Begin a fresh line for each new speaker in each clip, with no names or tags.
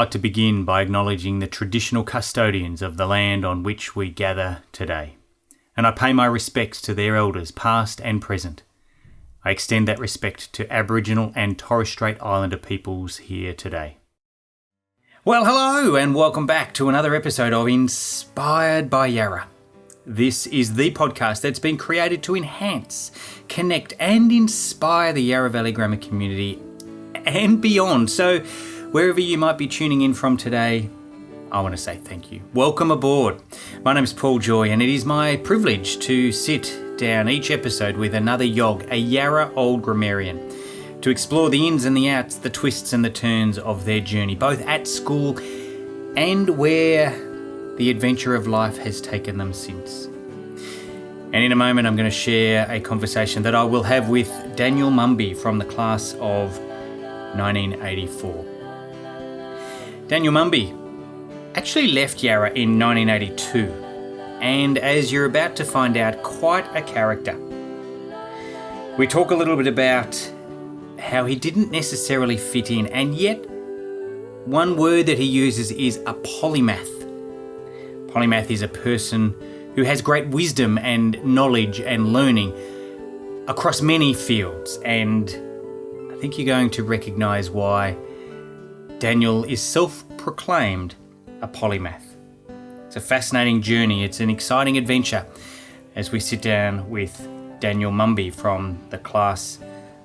like to begin by acknowledging the traditional custodians of the land on which we gather today, and I pay my respects to their elders past and present. I extend that respect to Aboriginal and Torres Strait Islander peoples here today. Well, hello and welcome back to another episode of Inspired by Yarra. This is the podcast that's been created to enhance, connect and inspire the Yarra Valley Grammar community and beyond. So wherever you might be tuning in from today, I want to say thank you. Welcome aboard. My name is Paul Joy and it is my privilege to sit down each episode with another YOG, a Yarra Old Grammarian, to explore the ins and the outs, the twists and the turns of their journey, both at school and where the adventure of life has taken them since. And in a moment, I'm going to share a conversation that I will have with Daniel Mumby from the class of 1984. Daniel Mumby actually left Yarra in 1982, and as you're about to find out, quite a character. We talk a little bit about how he didn't necessarily fit in, and yet one word that he uses is a polymath. Polymath is a person who has great wisdom and knowledge and learning across many fields, and I think you're going to recognise why Daniel is self-proclaimed a polymath. It's a fascinating journey. It's an exciting adventure as we sit down with Daniel Mumby from the class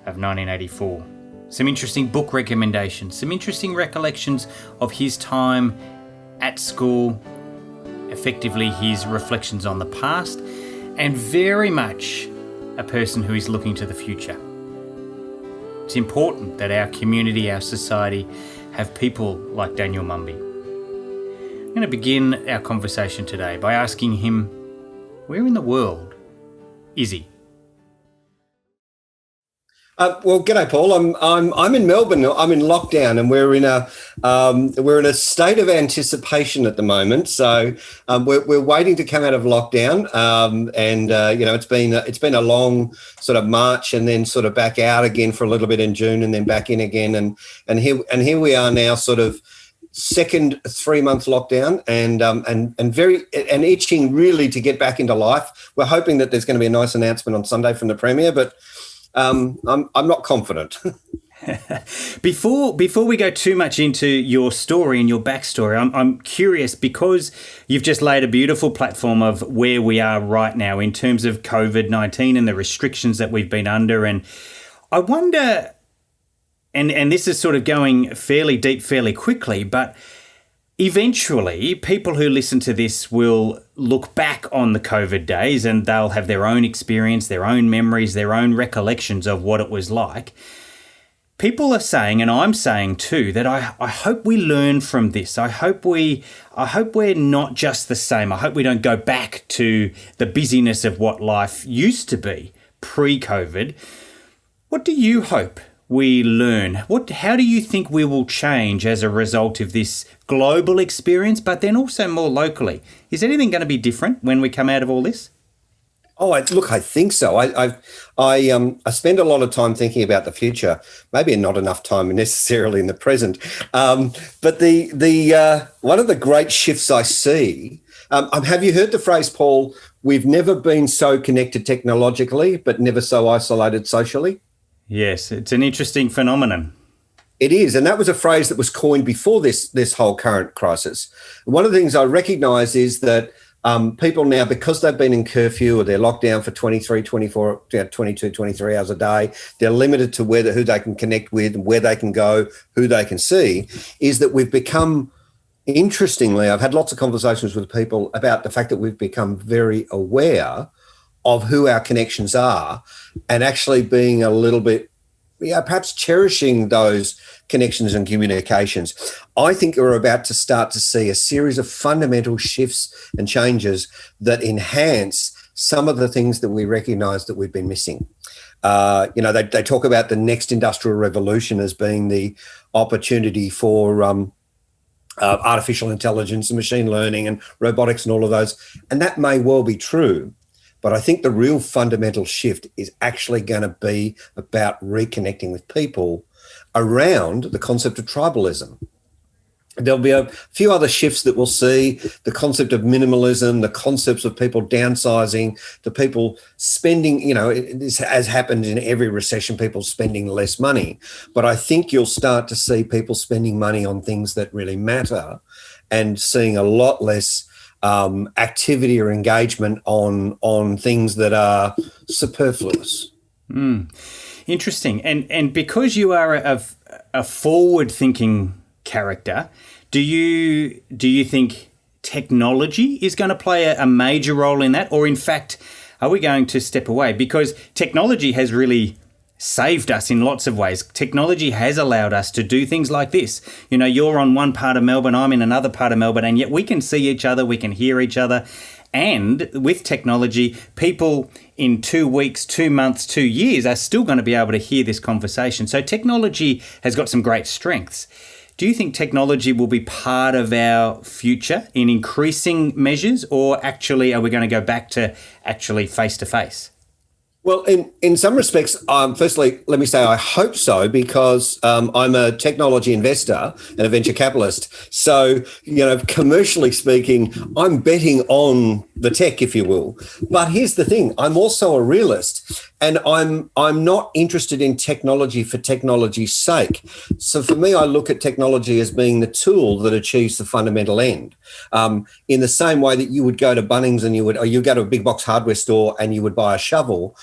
of 1984. Some interesting book recommendations, some interesting recollections of his time at school, effectively his reflections on the past, and very much a person who is looking to the future. It's important that our community, our society, have people like Daniel Mumby. I'm going to begin our conversation today by asking him, where in the world is he?
Well, g'day, Paul. I'm in Melbourne. I'm in lockdown, and we're in a state of anticipation at the moment. So we're waiting to come out of lockdown, it's been a long sort of March, and then sort of back out again for a little bit in June, and then back in again, and here we are now, sort of second 3-month lockdown, and itching really to get back into life. We're hoping that there's going to be a nice announcement on Sunday from the Premier, but I'm not confident.
Before we go too much into your story and your backstory, I'm curious, because you've just laid a beautiful platform of where we are right now in terms of COVID-19 and the restrictions that we've been under. And I wonder, and this is sort of going fairly deep fairly quickly, but eventually people who listen to this will look back on the COVID days and they'll have their own experience, their own memories, their own recollections of what it was like. People are saying, and I'm saying too, that I hope we learn from this. I hope we're not just the same. I hope we don't go back to the busyness of what life used to be pre-COVID. What do you hope we learn? How do you think we will change as a result of this global experience, but then also more locally? Is anything going to be different when we come out of all this?
I think so. I spend a lot of time thinking about the future, maybe not enough time necessarily in the present. But the one of the great shifts I see, have you heard the phrase, Paul, we've never been so connected technologically, but never so isolated socially?
Yes, it's an interesting phenomenon.
It is, and that was a phrase that was coined before this whole current crisis. One of the things I recognise is that people now, because they've been in curfew or they're locked down for 23 hours a day, they're limited to who they can connect with, where they can go, who they can see, is that we've become, interestingly, I've had lots of conversations with people about the fact that we've become very aware of who our connections are, and actually being a little bit, perhaps cherishing those connections and communications. I think we're about to start to see a series of fundamental shifts and changes that enhance some of the things that we recognise that we've been missing. They talk about the next industrial revolution as being the opportunity for artificial intelligence and machine learning and robotics and all of those, and that may well be true. But I think the real fundamental shift is actually going to be about reconnecting with people around the concept of tribalism. There'll be a few other shifts that we'll see: the concept of minimalism, the concepts of people downsizing, the people spending, this has happened in every recession, people spending less money. But I think you'll start to see people spending money on things that really matter and seeing a lot less activity or engagement on things that are superfluous.
Interesting. And because you are a forward-thinking character, do you think technology is going to play a major role in that? Or in fact, are we going to step away? Because technology has really saved us in lots of ways. Technology has allowed us to do things like this. You're on one part of Melbourne, I'm in another part of Melbourne, and yet we can see each other, we can hear each other. And with technology, people in 2 weeks, 2 months, 2 years are still going to be able to hear this conversation. So technology has got some great strengths. Do you think technology will be part of our future in increasing measures, or actually are we going to go back to actually face-to-face?
Well, in some respects, firstly, let me say I hope so, because I'm a technology investor and a venture capitalist. So, commercially speaking, I'm betting on the tech, if you will. But here's the thing: I'm also a realist, and I'm not interested in technology for technology's sake. So for me, I look at technology as being the tool that achieves the fundamental end. In the same way that you would go to Bunnings and you go to a big box hardware store and you would buy a shovel.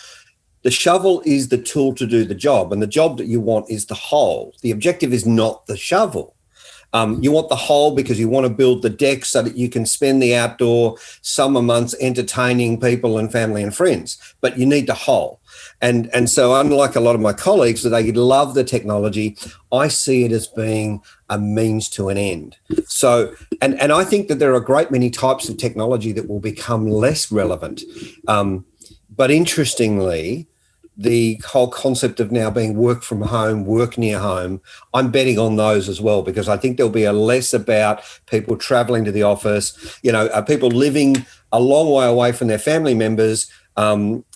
The shovel is the tool to do the job, and the job that you want is the hole. The objective is not the shovel. You want the hole because you want to build the deck so that you can spend the outdoor summer months entertaining people and family and friends, but you need the hole. And so unlike a lot of my colleagues, that they love the technology, I see it as being a means to an end. So, and I think that there are a great many types of technology that will become less relevant. But interestingly, the whole concept of now being work from home, work near home, I'm betting on those as well, because I think there'll be a less about people traveling to the office, people living a long way away from their family members,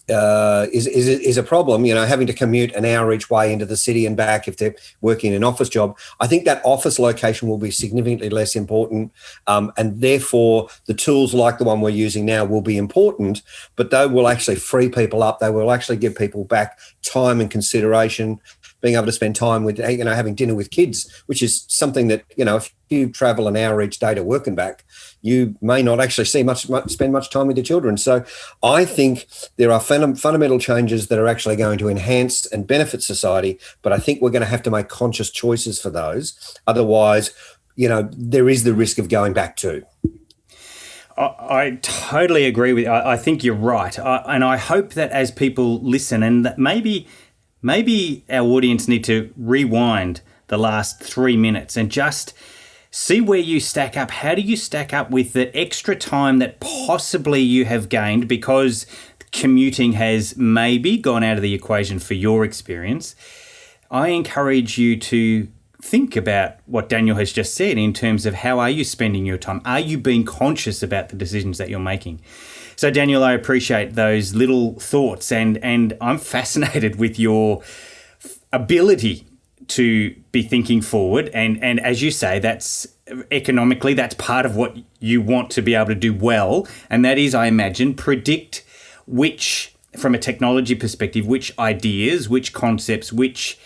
is a problem, having to commute an hour each way into the city and back if they're working in an office job. I think that office location will be significantly less important, and therefore the tools like the one we're using now will be important, but they will actually free people up. They will actually give people back time and consideration, being able to spend time with, having dinner with kids, which is something that, if you travel an hour each day to work and back, you may not actually spend much time with your children. So I think there are fundamental changes that are actually going to enhance and benefit society, but I think we're going to have to make conscious choices for those. Otherwise, there is the risk of going back to.
I totally agree with you. I think you're right. And I hope that as people listen, and that maybe our audience need to rewind the last 3 minutes and just see where you stack up. How do you stack up with the extra time that possibly you have gained because commuting has maybe gone out of the equation for your experience? I encourage you to think about what Daniel has just said in terms of how are you spending your time? Are you being conscious about the decisions that you're making? So, Daniel, I appreciate those little thoughts, and I'm fascinated with your ability to be thinking forward. And as you say, that's economically, that's part of what you want to be able to do well. And that is, I imagine, predict which, from a technology perspective, which ideas, which concepts, which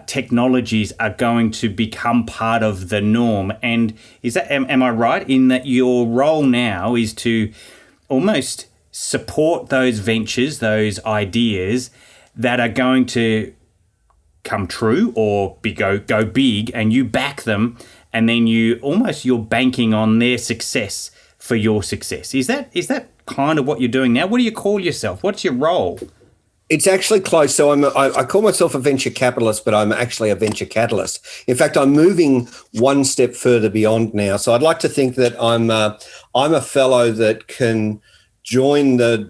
technologies are going to become part of the norm. And is that, am I right in that your role now is to almost support those ventures, those ideas that are going to come true or go big, and you back them, and then you're banking on their success for your success? Is that kind of what you're doing now? What do you call yourself? What's your role?
It's actually close. So I call myself a venture capitalist, but I'm actually a venture catalyst. In fact, I'm moving one step further beyond now. So I'd like to think that I'm a fellow that can join the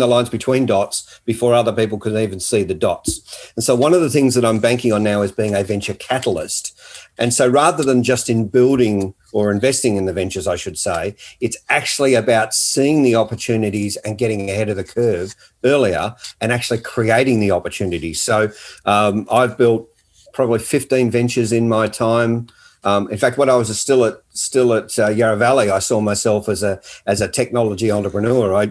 lines between dots before other people can even see the dots. And so one of the things that I'm banking on now is being a venture catalyst. And so rather than just in building or investing in the ventures, I should say, it's actually about seeing the opportunities and getting ahead of the curve earlier and actually creating the opportunities. So I've built probably 15 ventures in my time. In fact, when I was still at Yarra Valley, I saw myself as a technology entrepreneur. I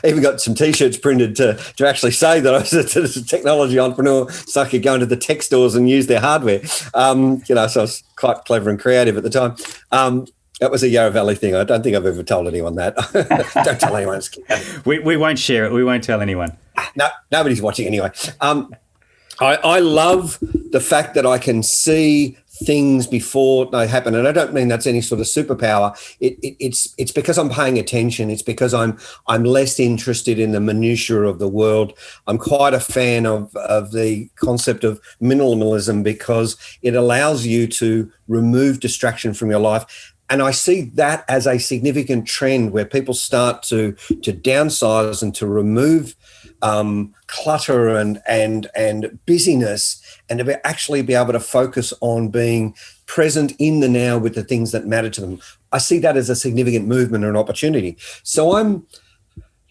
even got some T-shirts printed to actually say that I was a technology entrepreneur, so I could go into the tech stores and use their hardware. So I was quite clever and creative at the time. That was a Yarra Valley thing. I don't think I've ever told anyone that. Don't tell anyone.
We won't share it. We won't tell anyone.
No, nobody's watching anyway. I love the fact that I can see things before they happen, and I don't mean that's any sort of superpower. It's because I'm paying attention. It's because I'm less interested in the minutiae of the world. I'm quite a fan of the concept of minimalism because it allows you to remove distraction from your life. And I see that as a significant trend where people start to downsize and to remove clutter and busyness, and to actually be able to focus on being present in the now with the things that matter to them. I see that as a significant movement or an opportunity. So I'm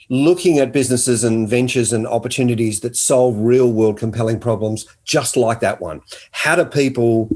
looking at businesses and ventures and opportunities that solve real world compelling problems just like that one. How do people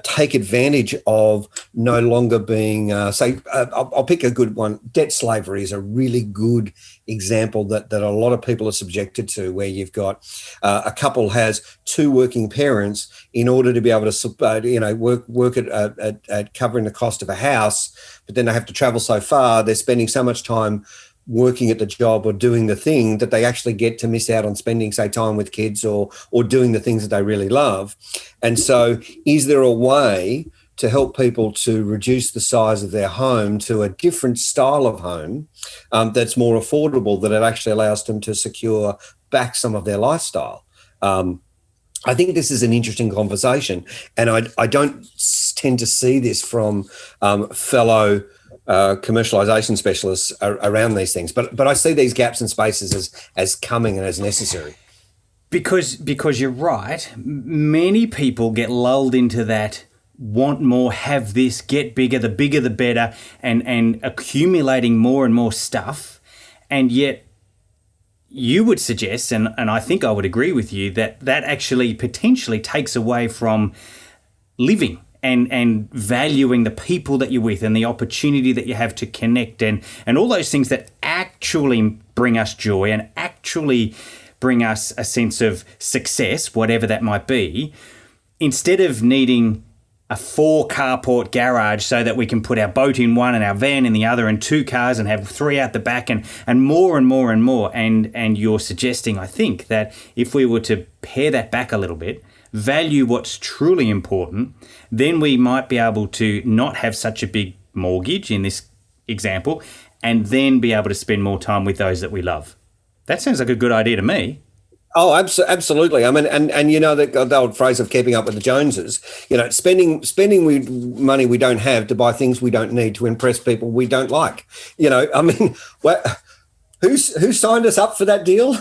take advantage of no longer being, I'll pick a good one. Debt slavery is a really good example that a lot of people are subjected to, where you've got a couple has two working parents in order to be able to work at covering the cost of a house, but then they have to travel so far. They're spending so much time working at the job or doing the thing that they actually get to miss out on spending, say, time with kids or doing the things that they really love. And so is there a way to help people to reduce the size of their home to a different style of home that's more affordable, that it actually allows them to secure back some of their lifestyle? I think this is an interesting conversation, and I don't tend to see this from fellow commercialization specialists around these things, but I see these gaps and spaces as coming and as necessary.
Because you're right, many people get lulled into that want more, have this, get bigger the better, and accumulating more and more stuff. And yet you would suggest, and I think I would agree with you, that actually potentially takes away from living and valuing the people that you're with and the opportunity that you have to connect and all those things that actually bring us joy and actually bring us a sense of success, whatever that might be, instead of needing a 4 carport garage so that we can put our boat in one and our van in the other and 2 cars and have 3 out the back and more and more and more. And you're suggesting, I think, that if we were to pare that back a little bit, value what's truly important, then we might be able to not have such a big mortgage in this example, and then be able to spend more time with those that we love. That sounds like a good idea to me.
Oh, absolutely. I mean, and you know, the old phrase of keeping up with the Joneses, spending money we don't have to buy things we don't need to impress people we don't like. I mean, who signed us up for that deal?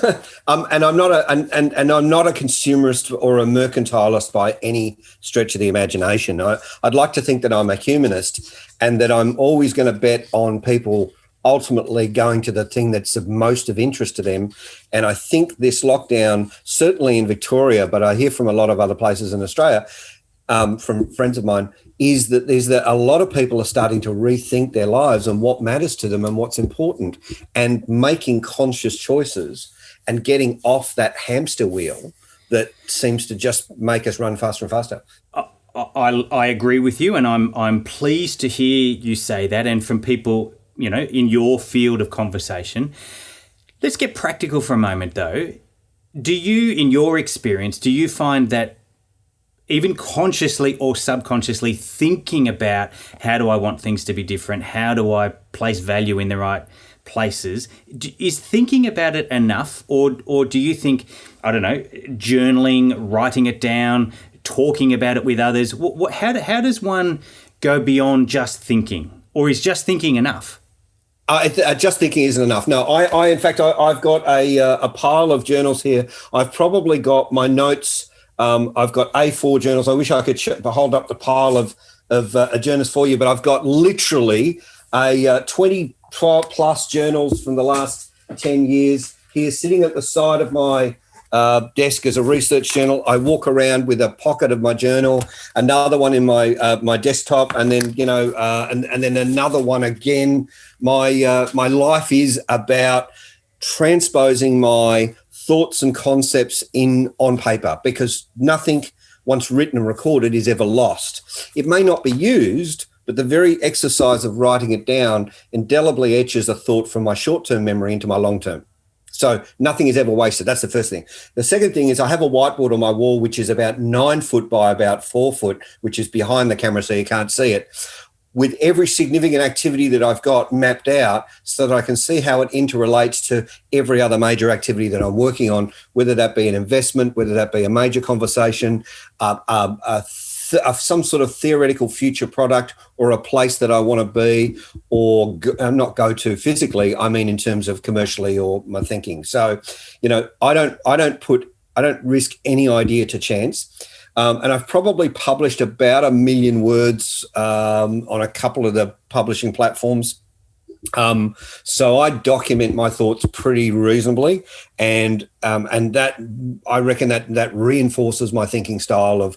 And I'm not I'm not a consumerist or a mercantilist by any stretch of the imagination. I'd like to think that I'm a humanist, and that I'm always going to bet on people ultimately going to the thing that's of most of interest to them. And I think this lockdown, certainly in Victoria, but I hear from a lot of other places in Australia, from friends of mine, is that a lot of people are starting to rethink their lives and what matters to them and what's important, and making conscious choices and getting off that hamster wheel that seems to just make us run faster and faster.
I agree with you, and I'm pleased to hear you say that, and from people in your field of conversation. Let's get practical for a moment, though. Do you, in your experience, do you find that even consciously or subconsciously thinking about how do I want things to be different, how do I place value in the right places, is thinking about it enough, or do you think, I don't know, journaling, writing it down, talking about it with others, how does one go beyond just thinking, or is just thinking enough?
Just thinking isn't enough. No, in fact, I've got a pile of journals here. I've probably got my notes. I've got A4 journals. I wish I could hold up the pile of journals for you, but I've got literally 20 plus journals from the last 10 years here sitting at the side of my desk as a research journal. I walk around with a pocket of my journal, another one in my desktop, and then and then another one again. My life is about transposing my thoughts and concepts on paper, because nothing once written and recorded is ever lost. It may not be used, but the very exercise of writing it down indelibly etches a thought from my short-term memory into my long-term. So nothing is ever wasted. That's the first thing. The second thing is I have a whiteboard on my wall, which is about 9 foot by about 4 foot, which is behind the camera so you can't see it, with every significant activity that I've got mapped out so that I can see how it interrelates to every other major activity that I'm working on, whether that be an investment, whether that be a major conversation, some sort of theoretical future product, or a place that I want to be, or not go to physically. I mean, in terms of commercially or my thinking. So, I don't risk any idea to chance. And I've probably published about 1 million words on a couple of the publishing platforms. So I document my thoughts pretty reasonably, and that, I reckon, that reinforces my thinking style of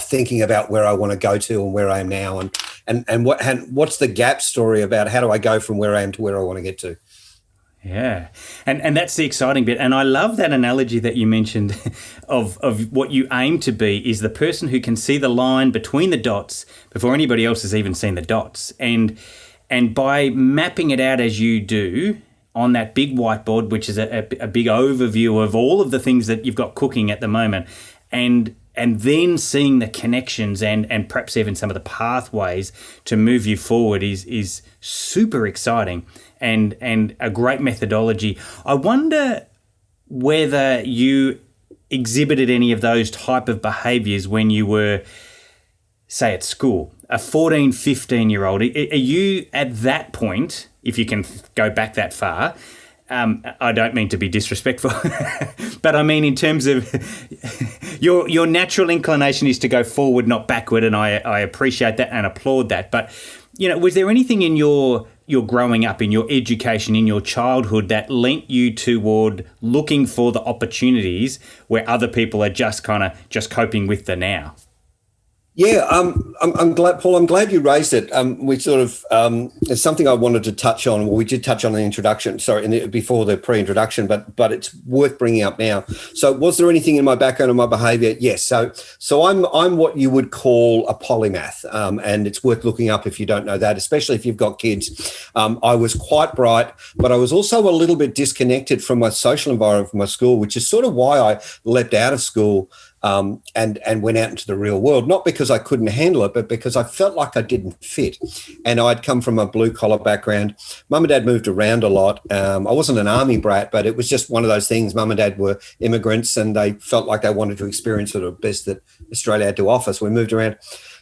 thinking about where I want to go to and where I am now, and what's the gap story about how do I go from where I am to where I want to get to.
Yeah. And that's the exciting bit. And I love that analogy that you mentioned of what you aim to be is the person who can see the line between the dots before anybody else has even seen the dots. And by mapping it out as you do on that big whiteboard, which is a big overview of all of the things that you've got cooking at the moment, and then seeing the connections and perhaps even some of the pathways to move you forward is super exciting and a great methodology. I wonder whether you exhibited any of those type of behaviours when you were, say, at school, a 14, 15-year-old. Are you at that point, if you can go back that far, I don't mean to be disrespectful, but I mean in terms of your natural inclination is to go forward, not backward, and I appreciate that and applaud that. But, was there anything in your growing up, in your education, in your childhood that lent you toward looking for the opportunities where other people are just coping with the now?
Yeah, I'm glad, Paul. I'm glad you raised it. We sort of it's something I wanted to touch on. Well, we did touch on in the introduction, before the pre-introduction, but it's worth bringing up now. So, was there anything in my background or my behaviour? Yes. So I'm what you would call a polymath, and it's worth looking up if you don't know that, especially if you've got kids. I was quite bright, but I was also a little bit disconnected from my social environment, from my school, which is sort of why I leapt out of school. And went out into the real world, not because I couldn't handle it, but because I felt like I didn't fit. And I'd come from a blue-collar background. Mum and Dad moved around a lot. I wasn't an army brat, but it was just one of those things. Mum and Dad were immigrants, and they felt like they wanted to experience the best that Australia had to offer, so we moved around.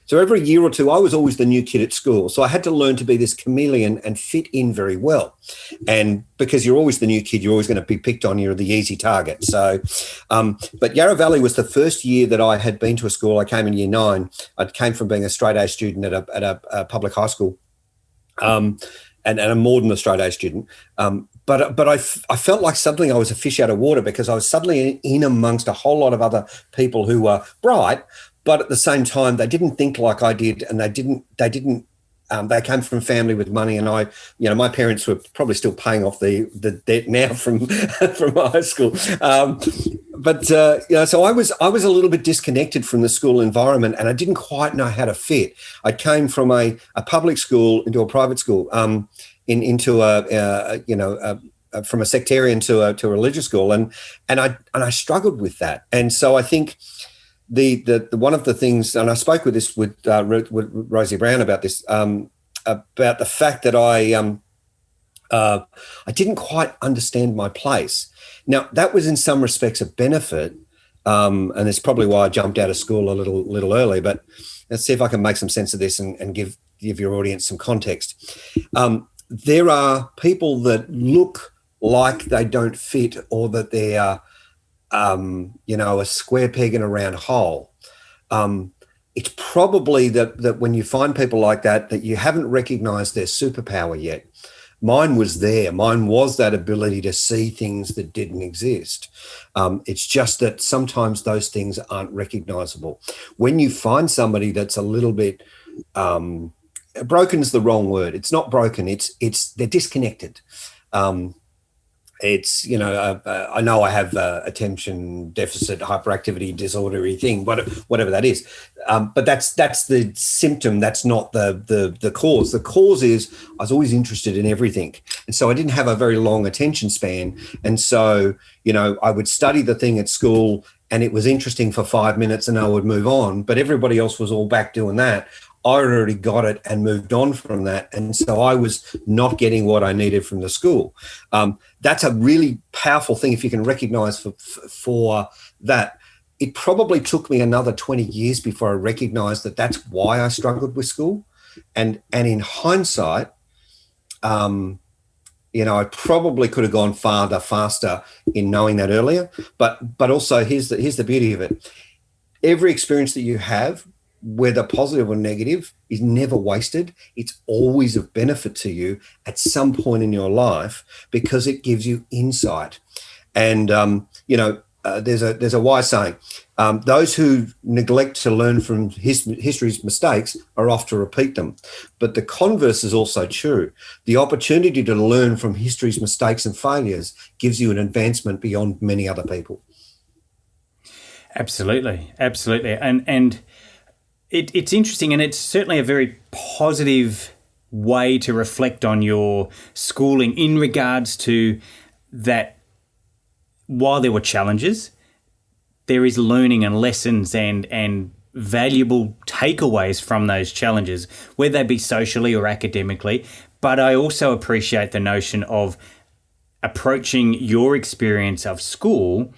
So every year or two, I was always the new kid at school. So I had to learn to be this chameleon and fit in very well. And because you're always the new kid, you're always going to be picked on. You're the easy target. So, but Yarra Valley was the first year that I had been to a school. I came in year 9. I came from being a straight-A student at a public high school, and a more than a straight-A student. But I felt like suddenly I was a fish out of water, because I was suddenly in amongst a whole lot of other people who were bright, but at the same time, they didn't think like I did, and they came from family with money, and my parents were probably still paying off the debt now from high school. So I was a little bit disconnected from the school environment, and I didn't quite know how to fit. I came from a public school into a private school, from a sectarian to a religious school, and I struggled with that, and so I think. The one of the things, and I spoke with Rosie Brown about this, about the fact that I didn't quite understand my place. Now, that was in some respects a benefit, and it's probably why I jumped out of school a little early. But let's see if I can make some sense of this and give your audience some context. There are people that look like they don't fit, or that they are a square peg in a round hole. It's probably that when you find people like that you haven't recognized their superpower yet. Mine was there. Mine was that ability to see things that didn't exist. It's just that sometimes those things aren't recognizable. When you find somebody that's a little bit broken is the wrong word. It's not broken. It's they're disconnected. It's, I know I have attention deficit hyperactivity disorder thing, whatever that is. But that's the symptom. That's not the cause. The cause is I was always interested in everything. And so I didn't have a very long attention span. And so, I would study the thing at school and it was interesting for 5 minutes and I would move on, but everybody else was all back doing that. I already got it and moved on from that. And so I was not getting what I needed from the school. That's a really powerful thing if you can recognize for that. It probably took me another 20 years before I recognized that that's why I struggled with school. And in hindsight, I probably could have gone faster in knowing that earlier. But also here's the beauty of it. Every experience that you have, whether positive or negative, is never wasted. It's always of benefit to you at some point in your life because it gives you insight. And, there's a wise saying, those who neglect to learn from history's mistakes are oft to repeat them. But the converse is also true. The opportunity to learn from history's mistakes and failures gives you an advancement beyond many other people.
Absolutely. And it's interesting, and it's certainly a very positive way to reflect on your schooling in regards to that. While there were challenges, there is learning and lessons and valuable takeaways from those challenges, whether they be socially or academically. But I also appreciate the notion of approaching your experience of school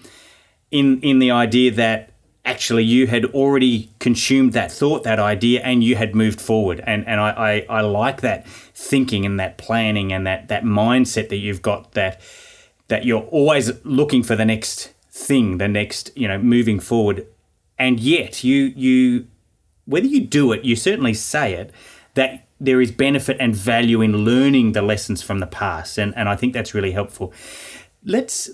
in the idea that actually you had already consumed that thought, that idea, and you had moved forward. And I like that thinking and that planning and that mindset that you've got, that you're always looking for the next thing, the next, moving forward. And yet you whether you do it, you certainly say it, that there is benefit and value in learning the lessons from the past. And I think that's really helpful. Let's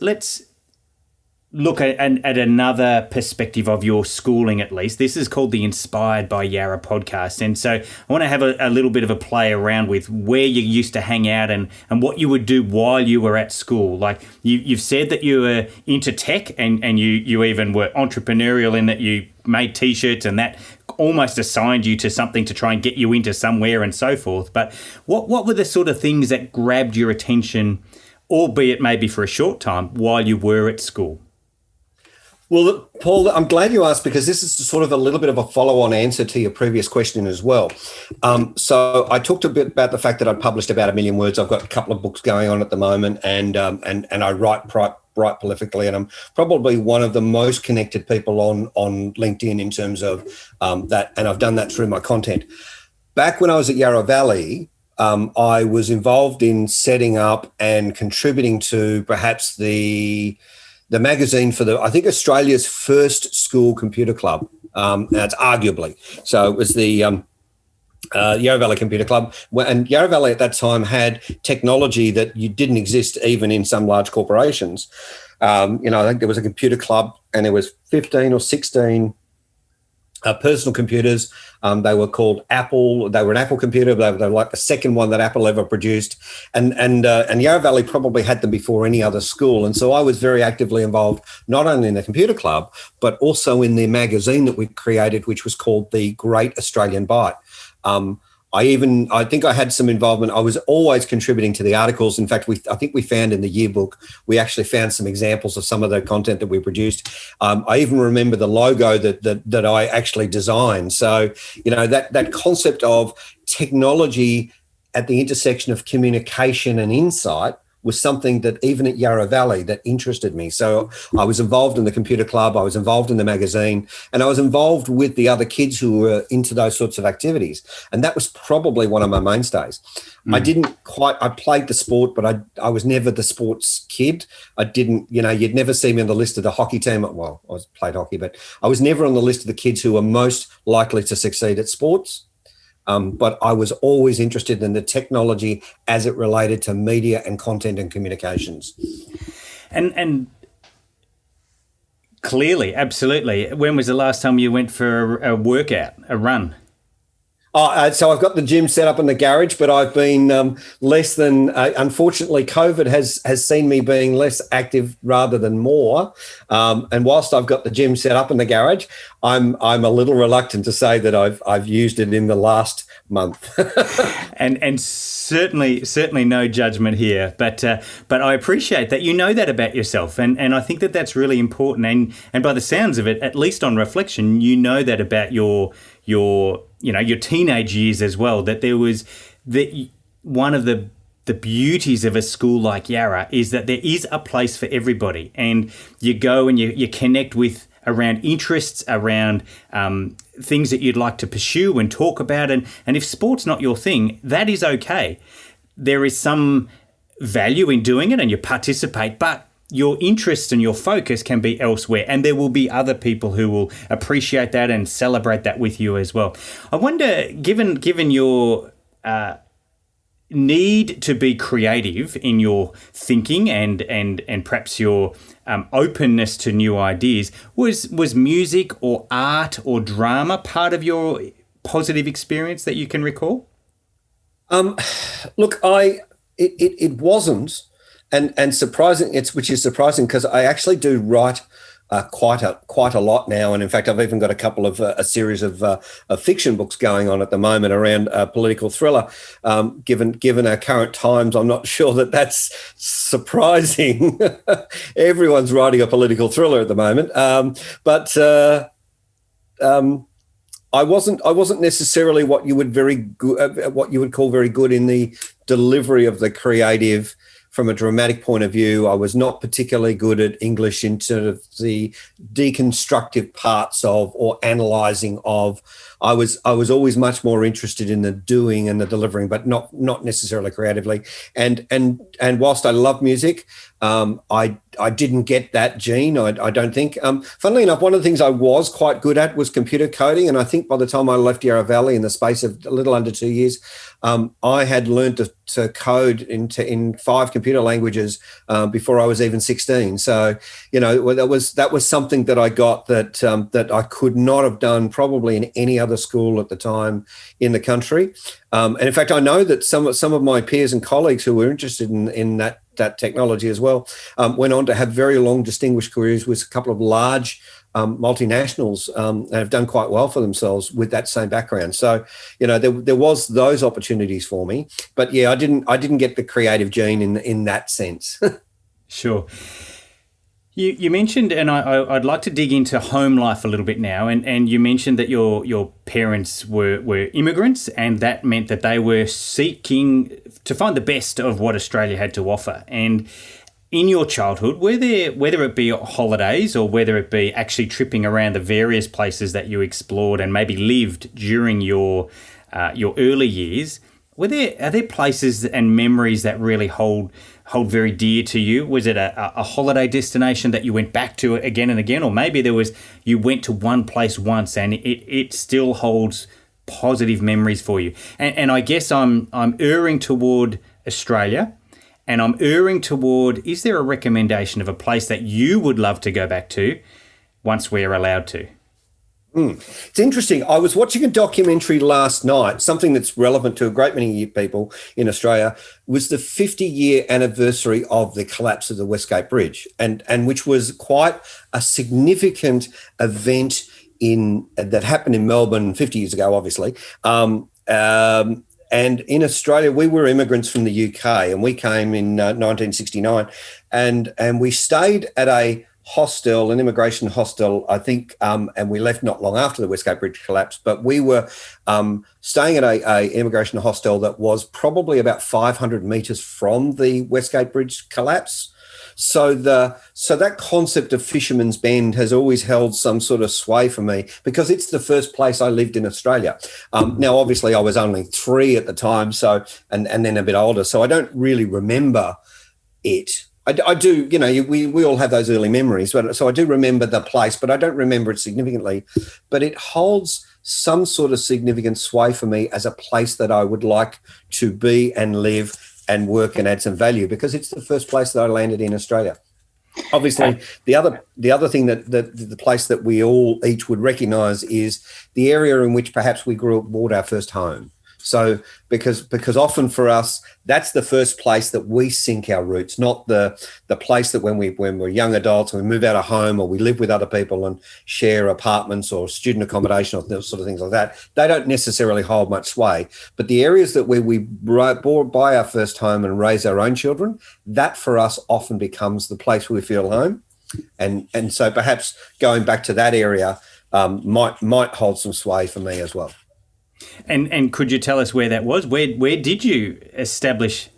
look at another perspective of your schooling, at least. This is called the Inspired by Yarra podcast. And so I want to have a little bit of a play around with where you used to hang out and what you would do while you were at school. Like you've said that you were into tech and you even were entrepreneurial in that you made T-shirts and that almost assigned you to something to try and get you into somewhere and so forth. But what were the sort of things that grabbed your attention, albeit maybe for a short time, while you were at school?
Well, Paul, I'm glad you asked because this is sort of a little bit of a follow-on answer to your previous question as well. So I talked a bit about the fact that I'd published about 1 million words. I've got a couple of books going on at the moment, and I write prolifically, and I'm probably one of the most connected people on LinkedIn in terms of that, and I've done that through my content. Back when I was at Yarra Valley, I was involved in setting up and contributing to perhaps the magazine for I think Australia's first school computer club. That's arguably. So it was the Yarra Valley Computer Club. And Yarra Valley at that time had technology that didn't exist even in some large corporations. I think there was a computer club and there was 15 or 16 personal computers. They were called Apple. They were an Apple computer. They were like the second one that Apple ever produced. And Yarra Valley probably had them before any other school. And so I was very actively involved, not only in the computer club, but also in the magazine that we created, which was called the Great Australian Bite. I think I had some involvement. I was always contributing to the articles. In fact, I think we found in the yearbook, we actually found some examples of some of the content that we produced. I even remember the logo that I actually designed. So, that concept of technology at the intersection of communication and insight was something that even at Yarra Valley that interested me. So I was involved in the computer club, I was involved in the magazine, and I was involved with the other kids who were into those sorts of activities. And that was probably one of my mainstays. I played the sport, but I was never the sports kid. I didn't, you'd never see me on the list of the hockey team. Well, played hockey, but I was never on the list of the kids who were most likely to succeed at sports. But I was always interested in the technology as it related to media and content and communications.
And clearly, absolutely. When was the last time you went for a workout, a run?
So I've got the gym set up in the garage, but I've been less than. Unfortunately, COVID has seen me being less active rather than more. And whilst I've got the gym set up in the garage, I'm a little reluctant to say that I've used it in the last month.
and certainly no judgment here, but I appreciate that you know that about yourself, and I think that that's really important. And by the sounds of it, at least on reflection, you know that about your teenage years as well, that there was one of the beauties of a school like Yarra is that there is a place for everybody, and you go and you connect with around interests, around things that you'd like to pursue and talk about, and if sport's not your thing, that is okay. There is some value in doing it and you participate, but your interests and your focus can be elsewhere, and there will be other people who will appreciate that and celebrate that with you as well. I wonder, given your need to be creative in your thinking and perhaps your openness to new ideas, was music or art or drama part of your positive experience that you can recall?
Look, it wasn't. And surprising, which is surprising because I actually do write quite a lot now, and in fact, I've even got a couple of a series of fiction books going on at the moment around political thriller. Given our current times, I'm not sure that that's surprising. Everyone's writing a political thriller at the moment, but I wasn't necessarily what you would call very good in the delivery of the creative. From a dramatic point of view, I was not particularly good at English in sort of the deconstructive parts of or analysing of. I was always much more interested in the doing and the delivering, but not necessarily creatively. And whilst I love music, I didn't get that gene. I don't think. Funnily enough, one of the things I was quite good at was computer coding, and I think by the time I left Yarra Valley, in the space of a little under 2 years, I had learned to code in 5 computer languages before I was even 16. So, that was something that I got that I could not have done probably in any other school at the time in the country. And in fact, I know that some of my peers and colleagues who were interested in that technology as well went on to have very long, distinguished careers with a couple of large multinationals and have done quite well for themselves with that same background. So, there was those opportunities for me, but yeah, I didn't get the creative gene in that sense.
Sure. You mentioned, and I'd like to dig into home life a little bit now, and you mentioned that your parents were immigrants, and that meant that they were seeking to find the best of what Australia had to offer. And in your childhood, whether it be holidays or whether it be actually tripping around the various places that you explored and maybe lived during your early years, are there places and memories that really hold very dear to you? Was it a holiday destination that you went back to again and again, or maybe you went to one place once and it still holds positive memories for you? And I guess I'm erring toward Australia. And I'm erring toward, is there a recommendation of a place that you would love to go back to once we're allowed to?
It's interesting. I was watching a documentary last night, something that's relevant to a great many people in Australia, was the 50-year anniversary of the collapse of the Westgate Bridge, and which was quite a significant event that happened in Melbourne 50 years ago, obviously. And in Australia, we were immigrants from the UK, and we came in 1969, and we stayed at an immigration hostel, I think, and we left not long after the Westgate Bridge collapsed. But we were staying at a immigration hostel that was probably about 500 metres from the Westgate Bridge collapse. So that concept of Fisherman's Bend has always held some sort of sway for me because it's the first place I lived in Australia. Now, obviously, I was only 3 at the time, so and then a bit older, so I don't really remember it. I do, we all have those early memories, so I do remember the place, but I don't remember it significantly. But it holds some sort of significant sway for me as a place that I would like to be and live and work and add some value, because it's the first place that I landed in Australia. Obviously, the other thing that the place that we all each would recognise is the area in which perhaps we bought our first home. So because often for us, that's the first place that we sink our roots, not the place that when we're young adults and we move out of home or we live with other people and share apartments or student accommodation or those sort of things like that. They don't necessarily hold much sway. But the areas that where we buy our first home and raise our own children, that for us often becomes the place where we feel home. And so perhaps going back to that area might hold some sway for me as well.
And could you tell us where that was? Where did you establish?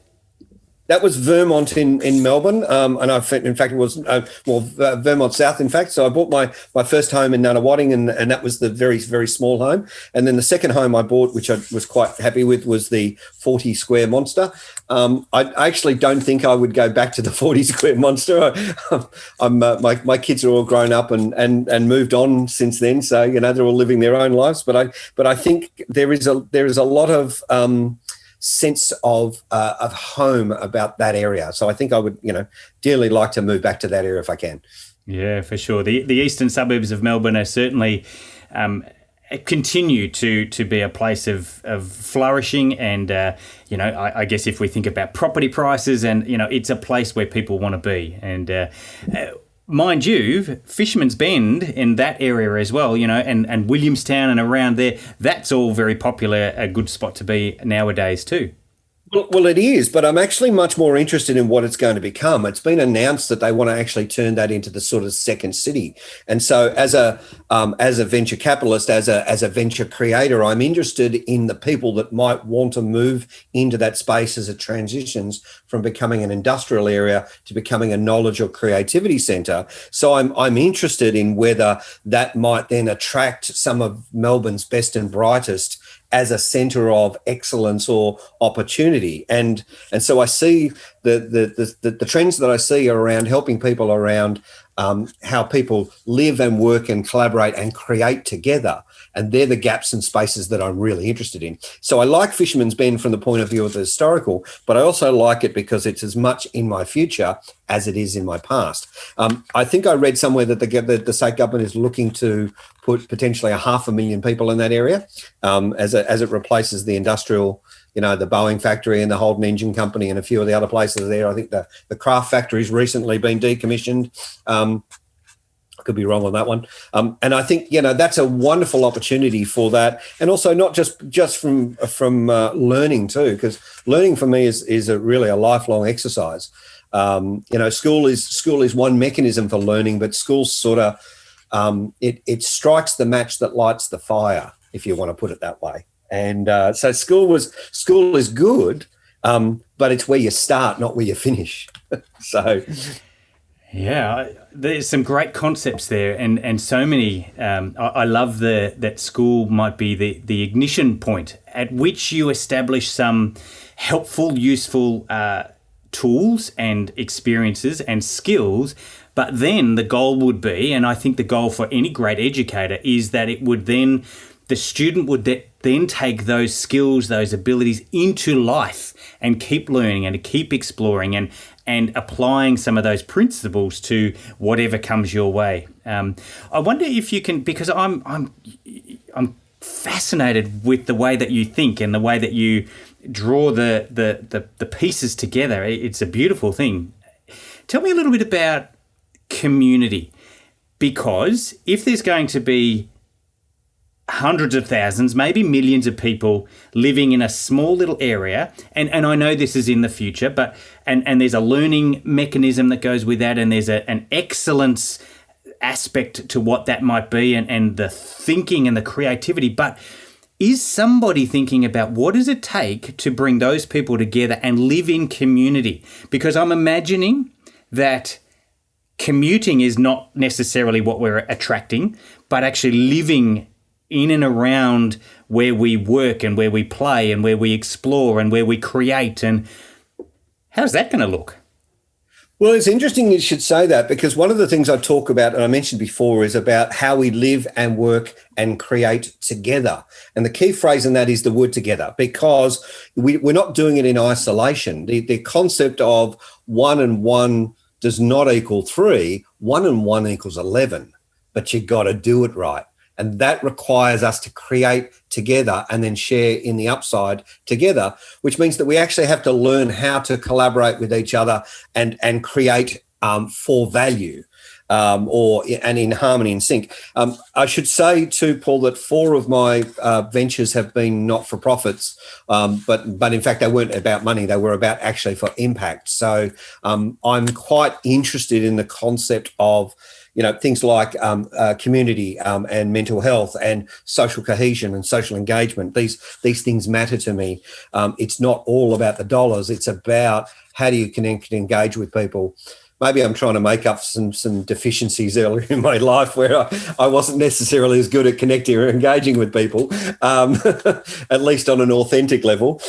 That was Vermont in Melbourne, and in fact it was Vermont South. In fact, so I bought my first home in Nunawading, and that was the very, very small home. And then the second home I bought, which I was quite happy with, was the 40 square monster. I actually don't think I would go back to the 40 square monster. My kids are all grown up and moved on since then, so they're all living their own lives. But I think there is a lot of sense of home about that area. So I think I would, dearly like to move back to that area if I can.
Yeah, for sure. The eastern suburbs of Melbourne are certainly continue to be a place of flourishing, and I guess if we think about property prices, and it's a place where people want to be, and mind you, Fisherman's Bend in that area as well, and Williamstown and around there, that's all very popular, a good spot to be nowadays too.
Well, it is, but I'm actually much more interested in what it's going to become. It's been announced that they want to actually turn that into the sort of second city. And so as a venture capitalist, as a venture creator, I'm interested in the people that might want to move into that space as it transitions from becoming an industrial area to becoming a knowledge or creativity center. So I'm interested in whether that might then attract some of Melbourne's best and brightest as a centre of excellence or opportunity, and so I see the trends that I see around helping people around how people live and work and collaborate and create together, and they're the gaps and spaces that I'm really interested in. So I like Fisherman's Bend from the point of view of the historical, but I also like it because it's as much in my future as it is in my past. I think I read somewhere that the state government is looking to put potentially 500,000 people in that area as it replaces the industrial, the Boeing factory and the Holden Engine Company and a few of the other places there. I think the Kraft factory's recently been decommissioned. I could be wrong on that one. And I think, that's a wonderful opportunity for that. And also not just from learning too, because learning for me is really a lifelong exercise. School is one mechanism for learning, but school's sort of, it strikes the match that lights the fire, if you want to put it that way. And so school is good, but it's where you start, not where you finish. So,
yeah, there's some great concepts there, and so many. I love that school might be the ignition point at which you establish some helpful, useful tools and experiences and skills. But then the goal would be, and I think the goal for any great educator is that the student would then take those skills, those abilities into life and keep learning and to keep exploring and applying some of those principles to whatever comes your way. I wonder if you can, because I'm fascinated with the way that you think and the way that you draw the pieces together. It's a beautiful thing. Tell me a little bit about community, because if there's going to be hundreds of thousands, maybe millions of people living in a small little area, and I know this is in the future, but and there's a learning mechanism that goes with that, and there's an excellence aspect to what that might be, and the thinking and the creativity, but is somebody thinking about what does it take to bring those people together and live in community? Because I'm imagining that commuting is not necessarily what we're attracting, but actually living in and around where we work and where we play and where we explore and where we create. And how's that going to look?
Well, it's interesting you should say that, because one of the things I talk about, and I mentioned before, is about how we live and work and create together. And the key phrase in that is the word together, because we're not doing it in isolation. The concept of 1 and 1 does not equal 3, 1 and 1 equals 11, but you got to do it right. And that requires us to create together and then share in the upside together, which means that we actually have to learn how to collaborate with each other and create for value and in harmony and sync. I should say too, Paul, that 4 of my ventures have been not-for-profits, but in fact, they weren't about money. They were about actually for impact. So I'm quite interested in the concept of things like community and mental health and social cohesion and social engagement. These things matter to me. It's not all about the dollars. It's about how do you connect and engage with people. Maybe I'm trying to make up some deficiencies earlier in my life where I wasn't necessarily as good at connecting or engaging with people, at least on an authentic level.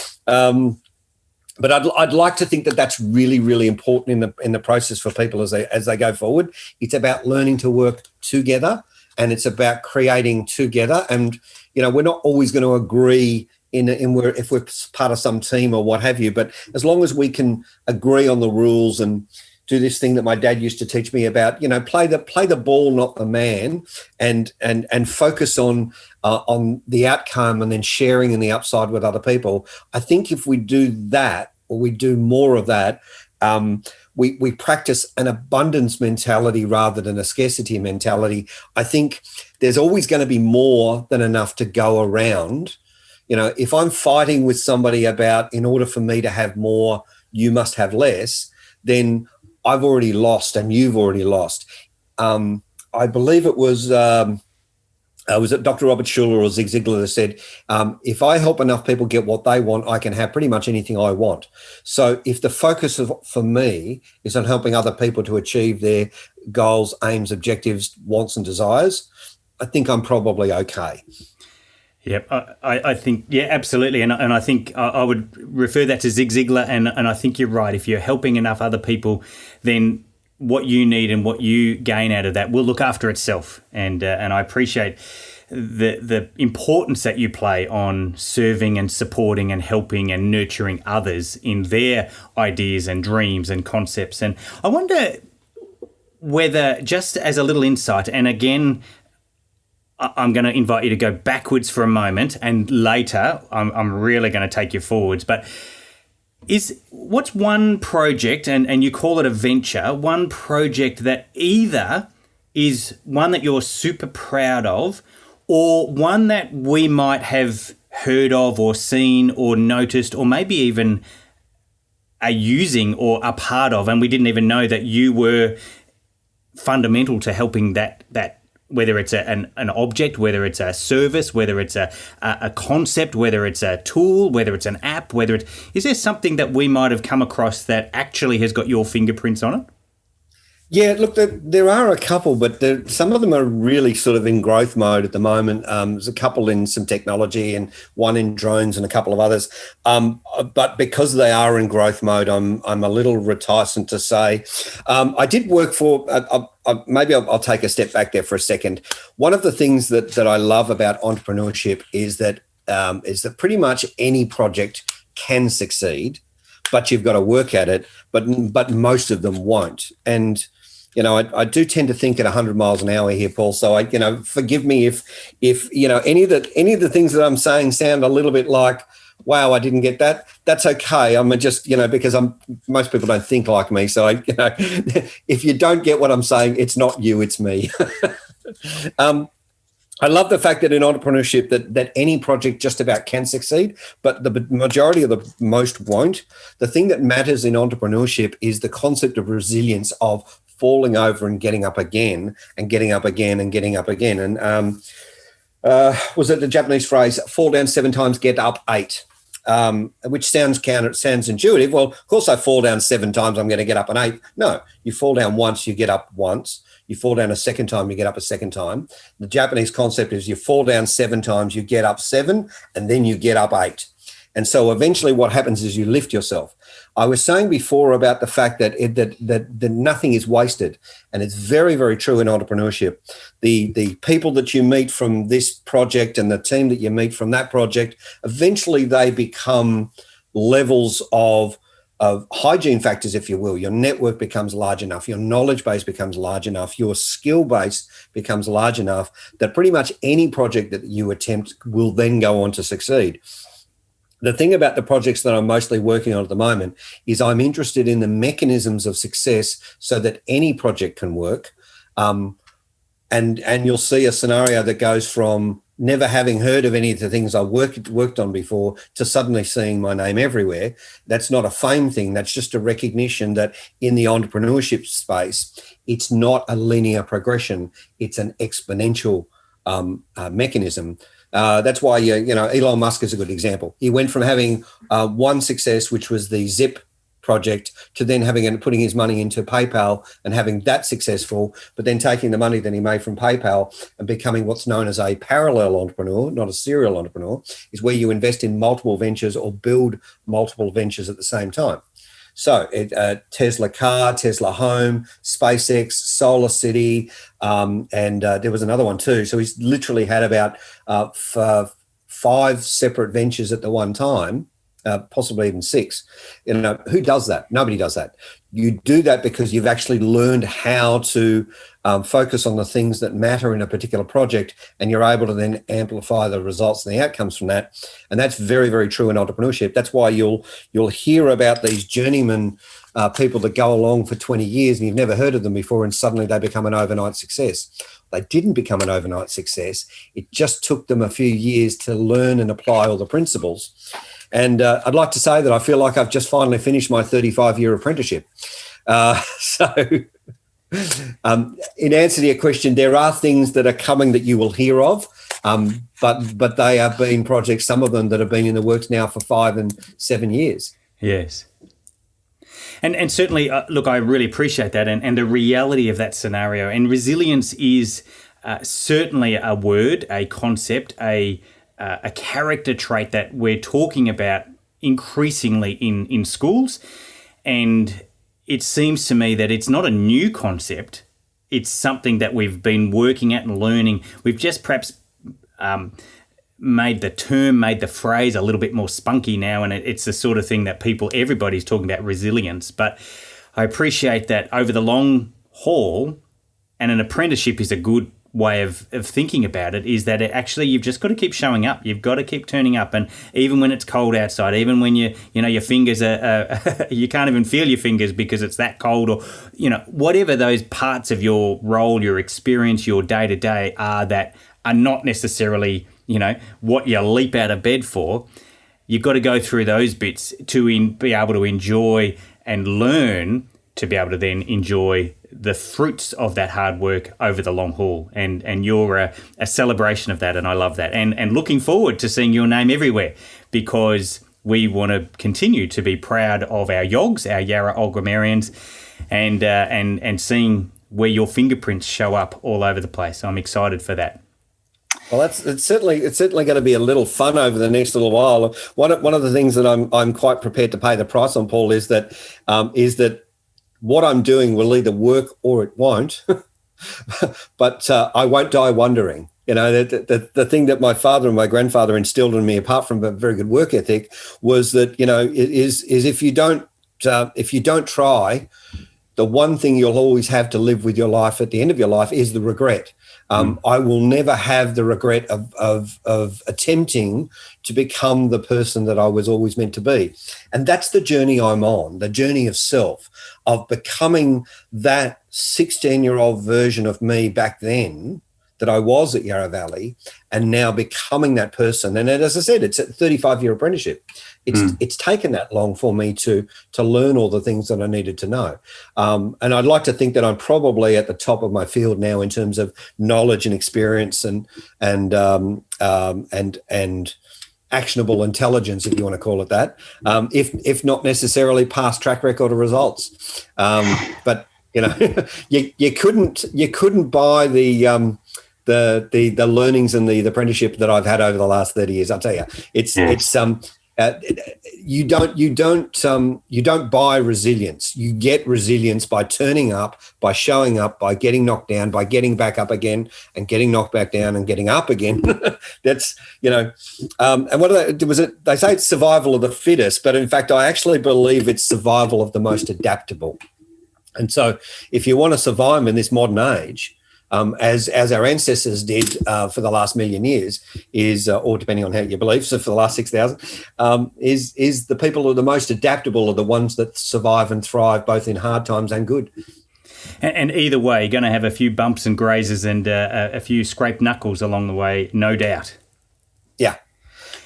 But I'd like to think that that's really, really important in the process for people as they go forward. It's about learning to work together, and it's about creating together. And we're not always going to agree if we're part of some team or what have you. But as long as we can agree on the rules and do this thing that my dad used to teach me about, play the ball, not the man, and focus on the outcome and then sharing in the upside with other people. I think if we do that, or we do more of that, we practice an abundance mentality rather than a scarcity mentality. I think there's always going to be more than enough to go around. If I'm fighting with somebody about, in order for me to have more, you must have less, then I've already lost and you've already lost. I believe it was it Dr. Robert Schuller or Zig Ziglar that said, if I help enough people get what they want, I can have pretty much anything I want. So if the focus for me is on helping other people to achieve their goals, aims, objectives, wants and desires, I think I'm probably okay.
Yep, I think, yeah, absolutely. And I think I would refer that to Zig Ziglar, and I think you're right. If you're helping enough other people, then what you need and what you gain out of that will look after itself. And I appreciate the importance that you play on serving and supporting and helping and nurturing others in their ideas and dreams and concepts. And I wonder whether, just as a little insight, and again, I'm going to invite you to go backwards for a moment, and later I'm really going to take you forwards. But what's one project, and you call it a venture, one project that either is one that you're super proud of, or one that we might have heard of or seen or noticed, or maybe even are using or a part of, and we didn't even know that you were fundamental to helping that whether it's an object, whether it's a service, whether it's a concept, whether it's a tool, whether it's an app, is there something that we might have come across that actually has got your fingerprints on it?
Yeah, look, there are a couple, but some of them are really sort of in growth mode at the moment. There's a couple in some technology and one in drones and a couple of others. But because they are in growth mode, I'm a little reticent to say. I did work for, maybe I'll take a step back there for a second. One of the things that I love about entrepreneurship is that pretty much any project can succeed, but you've got to work at it, but most of them won't. And I do tend to think at 100 miles an hour here, Paul. So forgive me if any of the things that I'm saying sound a little bit like, wow, I didn't get that. That's okay. I'm just, because most people don't think like me. So if you don't get what I'm saying, it's not you, it's me. I love the fact that in entrepreneurship that any project just about can succeed, but the majority of the most won't. The thing that matters in entrepreneurship is the concept of resilience, of falling over and getting up again and getting up again and getting up again. And was it the Japanese phrase, fall down 7 times, get up 8, which sounds intuitive. Well, of course I fall down 7 times, I'm going to get up an 8th. No, you fall down once, you get up once. You fall down a second time, you get up a second time. The Japanese concept is you fall down 7 times, you get up 7, and then you get up 8. And so eventually what happens is you lift yourself. I was saying before about the fact that that nothing is wasted, and it's very, very true in entrepreneurship. The people that you meet from this project and the team that you meet from that project, eventually they become levels of hygiene factors, if you will. Your network becomes large enough, your knowledge base becomes large enough, your skill base becomes large enough that pretty much any project that you attempt will then go on to succeed. The thing about the projects that I'm mostly working on at the moment is I'm interested in the mechanisms of success so that any project can work. And you'll see a scenario that goes from never having heard of any of the things I worked on before to suddenly seeing my name everywhere. That's not a fame thing. That's just a recognition that in the entrepreneurship space, it's not a linear progression. It's an exponential mechanism. That's why, Elon Musk is a good example. He went from having one success, which was the Zip project, to then having and putting his money into PayPal and having that successful, but then taking the money that he made from PayPal and becoming what's known as a parallel entrepreneur, not a serial entrepreneur, is where you invest in multiple ventures or build multiple ventures at the same time. So Tesla car, Tesla home, SpaceX, Solar City, and there was another one too. So he's literally had about 5 separate ventures at the one time. Possibly even 6. Who does that? Nobody does that. You do that because you've actually learned how to focus on the things that matter in a particular project, and you're able to then amplify the results and the outcomes from that. And that's very, very true in entrepreneurship. That's why you'll hear about these journeyman people that go along for 20 years and you've never heard of them before, and suddenly they become an overnight success. They didn't become an overnight success. It just took them a few years to learn and apply all the principles. And I'd like to say that I feel like I've just finally finished my 35-year apprenticeship. In answer to your question, there are things that are coming that you will hear of, but they have been projects, some of them that have been in the works now for 5 and 7 years.
Yes. And certainly, look, I really appreciate that and the reality of that scenario. And resilience is certainly a word, a concept, a character trait that we're talking about increasingly in schools. And it seems to me that it's not a new concept. It's something that we've been working at and learning. We've just perhaps made the phrase a little bit more spunky now, and it's the sort of thing that everybody's talking about, resilience. But I appreciate that over the long haul, and an apprenticeship is a good way of thinking about it, is that you've just got to keep showing up. You've got to keep turning up, and even when it's cold outside, even when your fingers are you can't even feel your fingers because it's that cold, or whatever those parts of your role, your experience, your day to day are that are not necessarily what you leap out of bed for. You've got to go through those bits to be able to enjoy and learn, to be able to then enjoy the fruits of that hard work over the long haul. And you're a celebration of that, and I love that. And looking forward to seeing your name everywhere, because we want to continue to be proud of our YOGs, our Yarra Old Grammarians, and seeing where your fingerprints show up all over the place. I'm excited for that.
Well, it's certainly going to be a little fun over the next little while. One of the things that I'm quite prepared to pay the price on, Paul, is that what I'm doing will either work or it won't, but I won't die wondering. The thing that my father and my grandfather instilled in me, apart from a very good work ethic, was that is if you don't try, the one thing you'll always have to live with your life at the end of your life is the regret. I will never have the regret of attempting to become the person that I was always meant to be. And that's the journey I'm on, the journey of self, of becoming that 16-year-old version of me back then that I was at Yarra Valley, and now becoming that person. And as I said, it's a 35-year apprenticeship. It's taken that long for me to learn all the things that I needed to know. And I'd like to think that I'm probably at the top of my field now in terms of knowledge and experience and actionable intelligence, if you want to call it that, if not necessarily past track record of results. But you couldn't buy the learnings and the apprenticeship that I've had over the last 30 years. I'll tell you, it's Uh, you don't buy resilience. You get resilience by turning up, by showing up, by getting knocked down, by getting back up again, and getting knocked back down and getting up again. That's and what was it? They say it's survival of the fittest, but in fact, I actually believe it's survival of the most adaptable. And so, if you want to survive in this modern age, as our ancestors did for the last million years, or depending on how you believe, so for the last 6,000, is the people who are the most adaptable are the ones that survive and thrive both in hard times and good.
And either way, you're going to have a few bumps and grazes and a few scraped knuckles along the way, no doubt.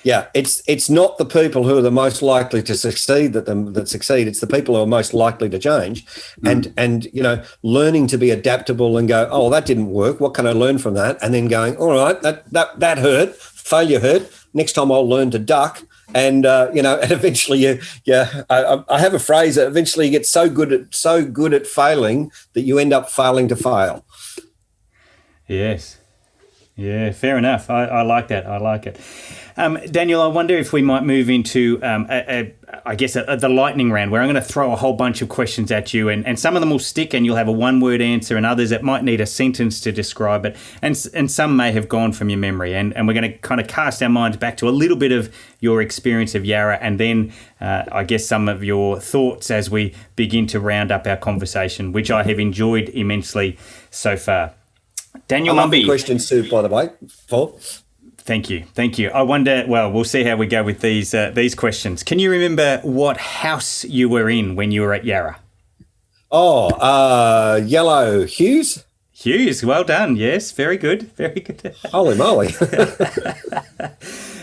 Yeah, it's not the people who are the most likely to succeed that succeed. It's the people who are most likely to change, and learning to be adaptable and go, oh, that didn't work. What can I learn from that? And then going, all right, that hurt. Failure hurt. Next time I'll learn to duck. And and eventually I have a phrase that eventually you get so good at failing that you end up failing to fail.
Yes. Yeah, fair enough. I like that. I like it. Daniel, I wonder if we might move into, the lightning round, where I'm going to throw a whole bunch of questions at you, and some of them will stick and you'll have a one-word answer, and others that might need a sentence to describe it, and some may have gone from your memory. And we're going to kind of cast our minds back to a little bit of your experience of Yarra, and then some of your thoughts as we begin to round up our conversation, which I have enjoyed immensely so far. Daniel Mumby.
Questions too, by the way, Paul.
Thank you. I wonder, well, we'll see how we go with these questions. Can you remember what house you were in when you were at Yarra?
Oh, yellow Hughes.
Hughes, well done. Yes, very good. Very good.
Holy moly.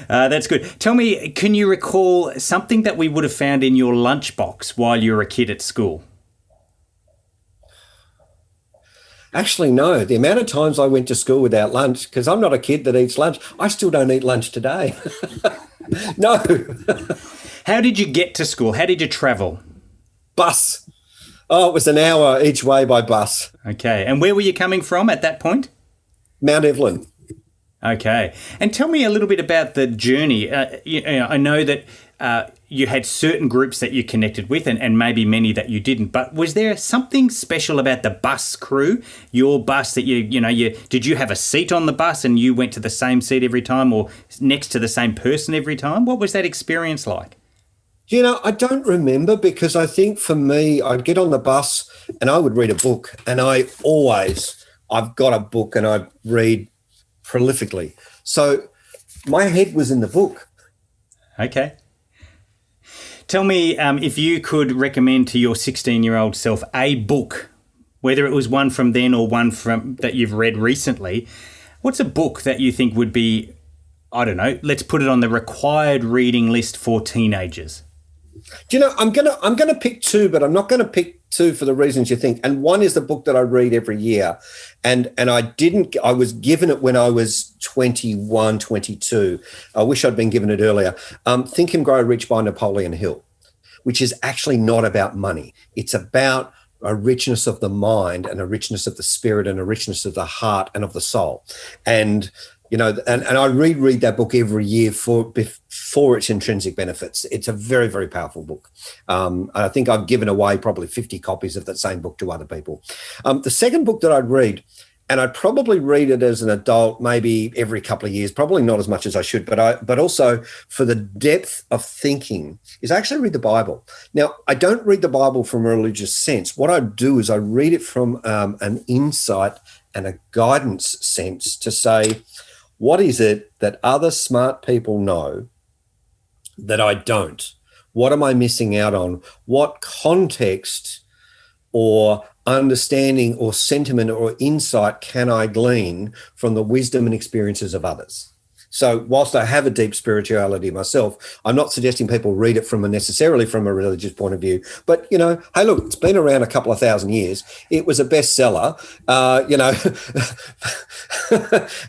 That's good. Tell me, can you recall something that we would have found in your lunchbox while you were a kid at school?
Actually, no. The amount of times I went to school without lunch, because I'm not a kid that eats lunch. I still don't eat lunch today. No.
How did you get to school? How did you travel?
Bus. Oh, it was an hour each way by bus.
Okay. And where were you coming from at that point?
Mount Evelyn.
Okay. And tell me a little bit about the journey. I know that you had certain groups that you connected with and maybe many that you didn't. But was there something special about the bus crew, your bus, that did you have a seat on the bus and you went to the same seat every time or next to the same person every time? What was that experience like?
I don't remember, because I think for me, I'd get on the bus and I would read a book, and I've got a book and I read prolifically. So my head was in the book.
Okay. Tell me if you could recommend to your 16-year-old self a book, whether it was one from then or one from that you've read recently. What's a book that you think would be, I don't know, let's put it on the required reading list for teenagers?
I'm gonna pick two, but I'm not gonna pick two for the reasons you think. And one is the book that I read every year, and I was given it when I was 21, 22. I wish I'd been given it earlier. Think and Grow Rich by Napoleon Hill, which is actually not about money. It's about a richness of the mind and a richness of the spirit and a richness of the heart and of the soul. And I reread that book every year for its intrinsic benefits. It's a very, very powerful book. I think I've given away probably 50 copies of that same book to other people. The second book that I'd read, and I'd probably read it as an adult, maybe every couple of years, probably not as much as I should, but also for the depth of thinking, is I actually read the Bible. Now, I don't read the Bible from a religious sense. What I do is I read it from an insight and a guidance sense to say, what is it that other smart people know that I don't? What am I missing out on? What context or understanding or sentiment or insight can I glean from the wisdom and experiences of others? So whilst I have a deep spirituality myself, I'm not suggesting people read it necessarily from a religious point of view. But, hey, look, it's been around a couple of thousand years. It was a bestseller,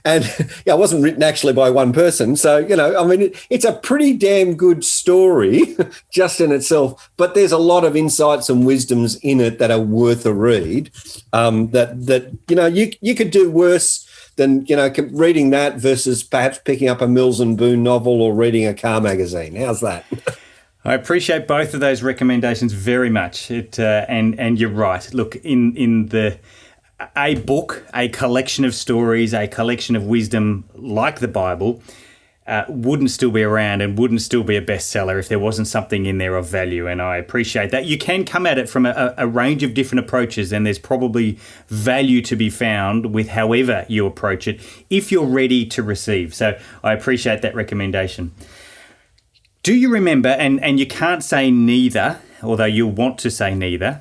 and it wasn't written actually by one person. So, it's a pretty damn good story just in itself. But there's a lot of insights and wisdoms in it that are worth a read. You could do worse reading that versus perhaps picking up a Mills and Boon novel or reading a car magazine. How's that?
I appreciate both of those recommendations very much. And you're right. Look, a book, a collection of stories, a collection of wisdom like the Bible wouldn't still be around and wouldn't still be a bestseller if there wasn't something in there of value. And I appreciate that. You can come at it from a range of different approaches, and there's probably value to be found with however you approach it if you're ready to receive. So I appreciate that recommendation. Do you remember, and you can't say neither, although you'll want to say neither,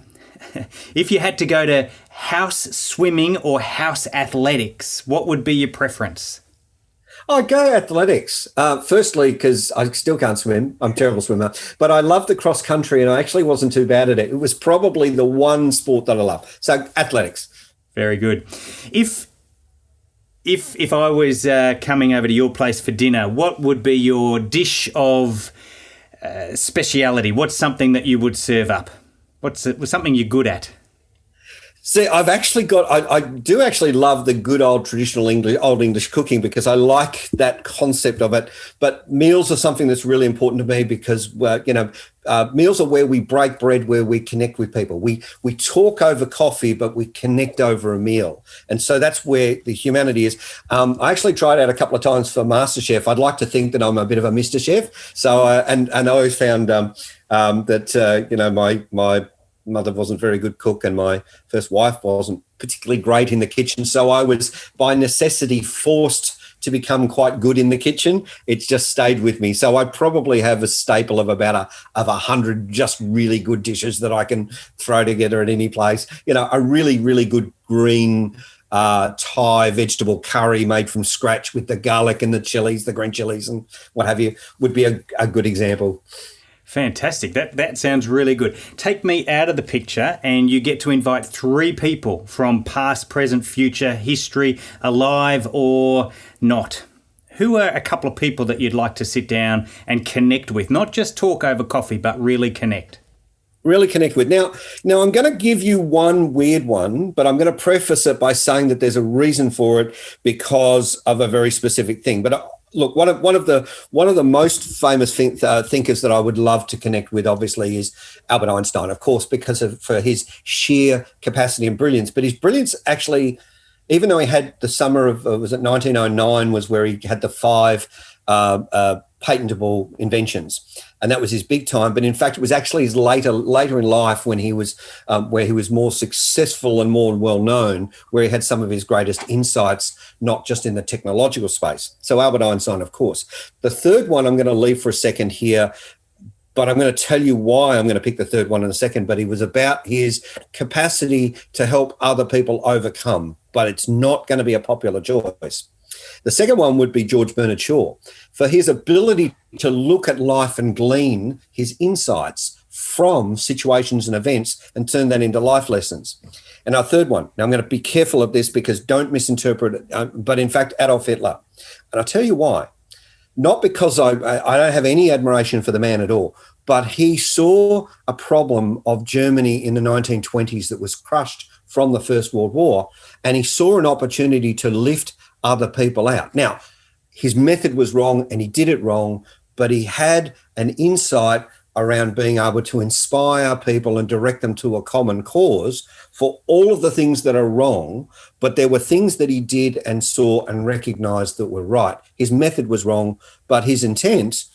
if you had to go to house swimming or house athletics, what would be your preference?
I'd go athletics. Firstly, because I still can't swim. I'm a terrible swimmer. But I love the cross country, and I actually wasn't too bad at it. It was probably the one sport that I love. So athletics.
Very good. If I was coming over to your place for dinner, what would be your dish of speciality? What's something that you would serve up? What's something you're good at?
See, I've actually got, I do actually love the good old traditional old English cooking because I like that concept of it. But meals are something that's really important to me because, meals are where we break bread, where we connect with people. We talk over coffee, but we connect over a meal. And so that's where the humanity is. I actually tried out a couple of times for MasterChef. I'd like to think that I'm a bit of a Mr. Chef. So, and I always found that, my mother wasn't a very good cook and my first wife wasn't particularly great in the kitchen. So I was by necessity forced to become quite good in the kitchen. It's just stayed with me. So I probably have a staple of about 100 just really good dishes that I can throw together at any place. A really, really good green Thai vegetable curry made from scratch with the garlic and the chilies, the green chilies and what have you would be a good example.
Fantastic. That sounds really good. Take me out of the picture and you get to invite 3 people from past, present, future, history, alive or not. Who are a couple of people that you'd like to sit down and connect with? Not just talk over coffee, but really connect.
Really connect with. Now I'm going to give you one weird one, but I'm going to preface it by saying that there's a reason for it because of a very specific thing. But look, one of the most famous thinkers that I would love to connect with, obviously, is Albert Einstein, of course, for his sheer capacity and brilliance. But his brilliance actually, even though he had the summer of 1909 was where he had the 5 patentable inventions, and that was his big time. But in fact, it was actually his later in life when he was where he was more successful and more well known, where he had some of his greatest insights, not just in the technological space. So Albert Einstein, of course. The third one I'm going to leave for a second here, but I'm going to tell you why I'm going to pick the third one in a second. But he was about his capacity to help other people overcome, but it's not going to be a popular choice. The second one would be George Bernard Shaw, for his ability to look at life and glean his insights from situations and events and turn that into life lessons. And our third one, now I'm going to be careful of this because don't misinterpret it, but in fact, Adolf Hitler. And I'll tell you why. Not because I don't have any admiration for the man at all, but he saw a problem of Germany in the 1920s that was crushed from the First World War, and he saw an opportunity to lift other people out. Now, his method was wrong and he did it wrong, but he had an insight around being able to inspire people and direct them to a common cause for all of the things that are wrong, but there were things that he did and saw and recognized that were right. His method was wrong, but his intent,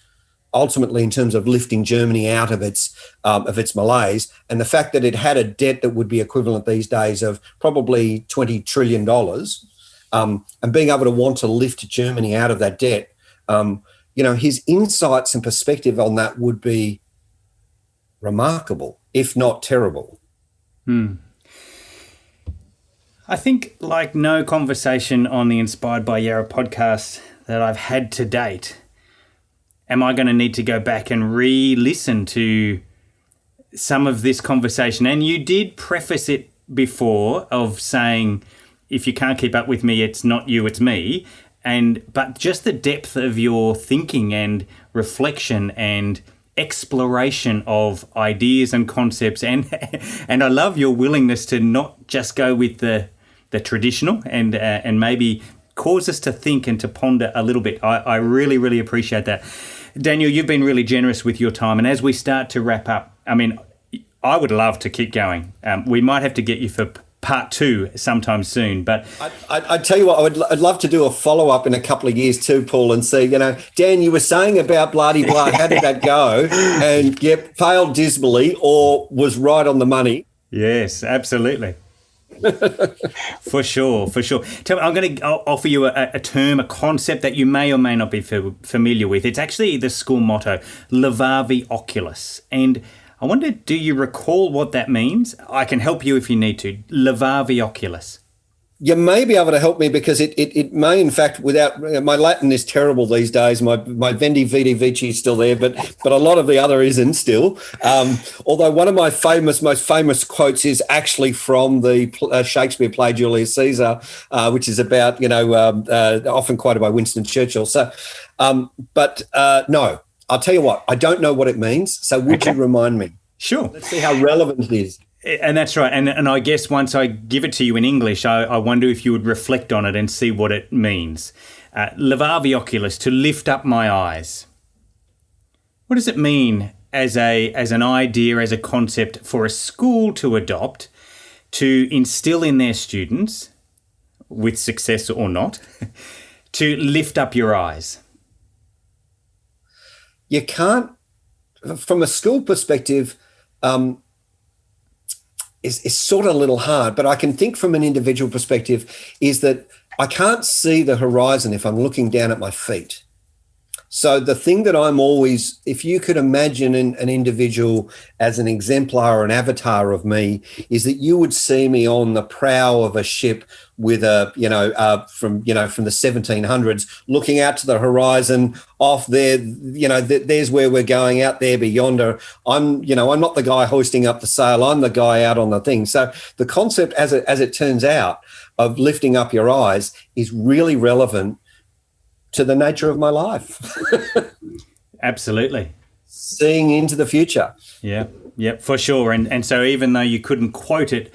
ultimately in terms of lifting Germany out of its malaise, and the fact that it had a debt that would be equivalent these days of probably $20 trillion, and being able to want to lift Germany out of that debt, his insights and perspective on that would be remarkable, if not terrible.
I think, like no conversation on the Inspired by Yarra podcast that I've had to date, am I going to need to go back and re-listen to some of this conversation? And you did preface it before of saying, if you can't keep up with me, it's not you, it's me. But just the depth of your thinking and reflection and exploration of ideas and concepts, and I love your willingness to not just go with the traditional and maybe cause us to think and to ponder a little bit. I really, really appreciate that. Daniel, you've been really generous with your time. And as we start to wrap up, I mean, I would love to keep going. We might have to get you for part 2 sometime soon, but
I tell you what, I'd love to do a follow-up in a couple of years too, Paul, and see, Dan, you were saying about bloody blah, how did that go? And yep, failed dismally or was right on the money.
Yes, absolutely. For sure. Tell me, I'm going to offer you a term, a concept that you may or may not be familiar with. It's actually the school motto, Levavi Oculus. And I wonder, do you recall what that means? I can help you if you need to. Levavi Oculus.
You may be able to help me because it may, in fact, without my Latin is terrible these days. My Vendi Vidi Vici is still there, but a lot of the other isn't still. Although one of my most famous quotes is actually from the Shakespeare play Julius Caesar, which is about often quoted by Winston Churchill. So, no, I'll tell you what. I don't know what it means. So would you remind me?
Sure.
Let's see how relevant it is.
And that's right. And I guess once I give it to you in English, I wonder if you would reflect on it and see what it means. Levavi Oculus, to lift up my eyes. What does it mean as an idea, as a concept for a school to adopt, to instill in their students, with success or not, to lift up your eyes?
You can't, from a school perspective, is sort of a little hard, but I can think from an individual perspective is that I can't see the horizon if I'm looking down at my feet. So the thing that I'm always, if you could imagine an individual as an exemplar or an avatar of me, is that you would see me on the prow of a ship with from the 1700s, looking out to the horizon off there, there's where we're going out there beyond. I'm not the guy hoisting up the sail. I'm the guy out on the thing. So the concept, as it turns out, of lifting up your eyes is really relevant to the nature of my life.
Absolutely.
Seeing into the future.
Yeah, for sure. And so even though you couldn't quote it,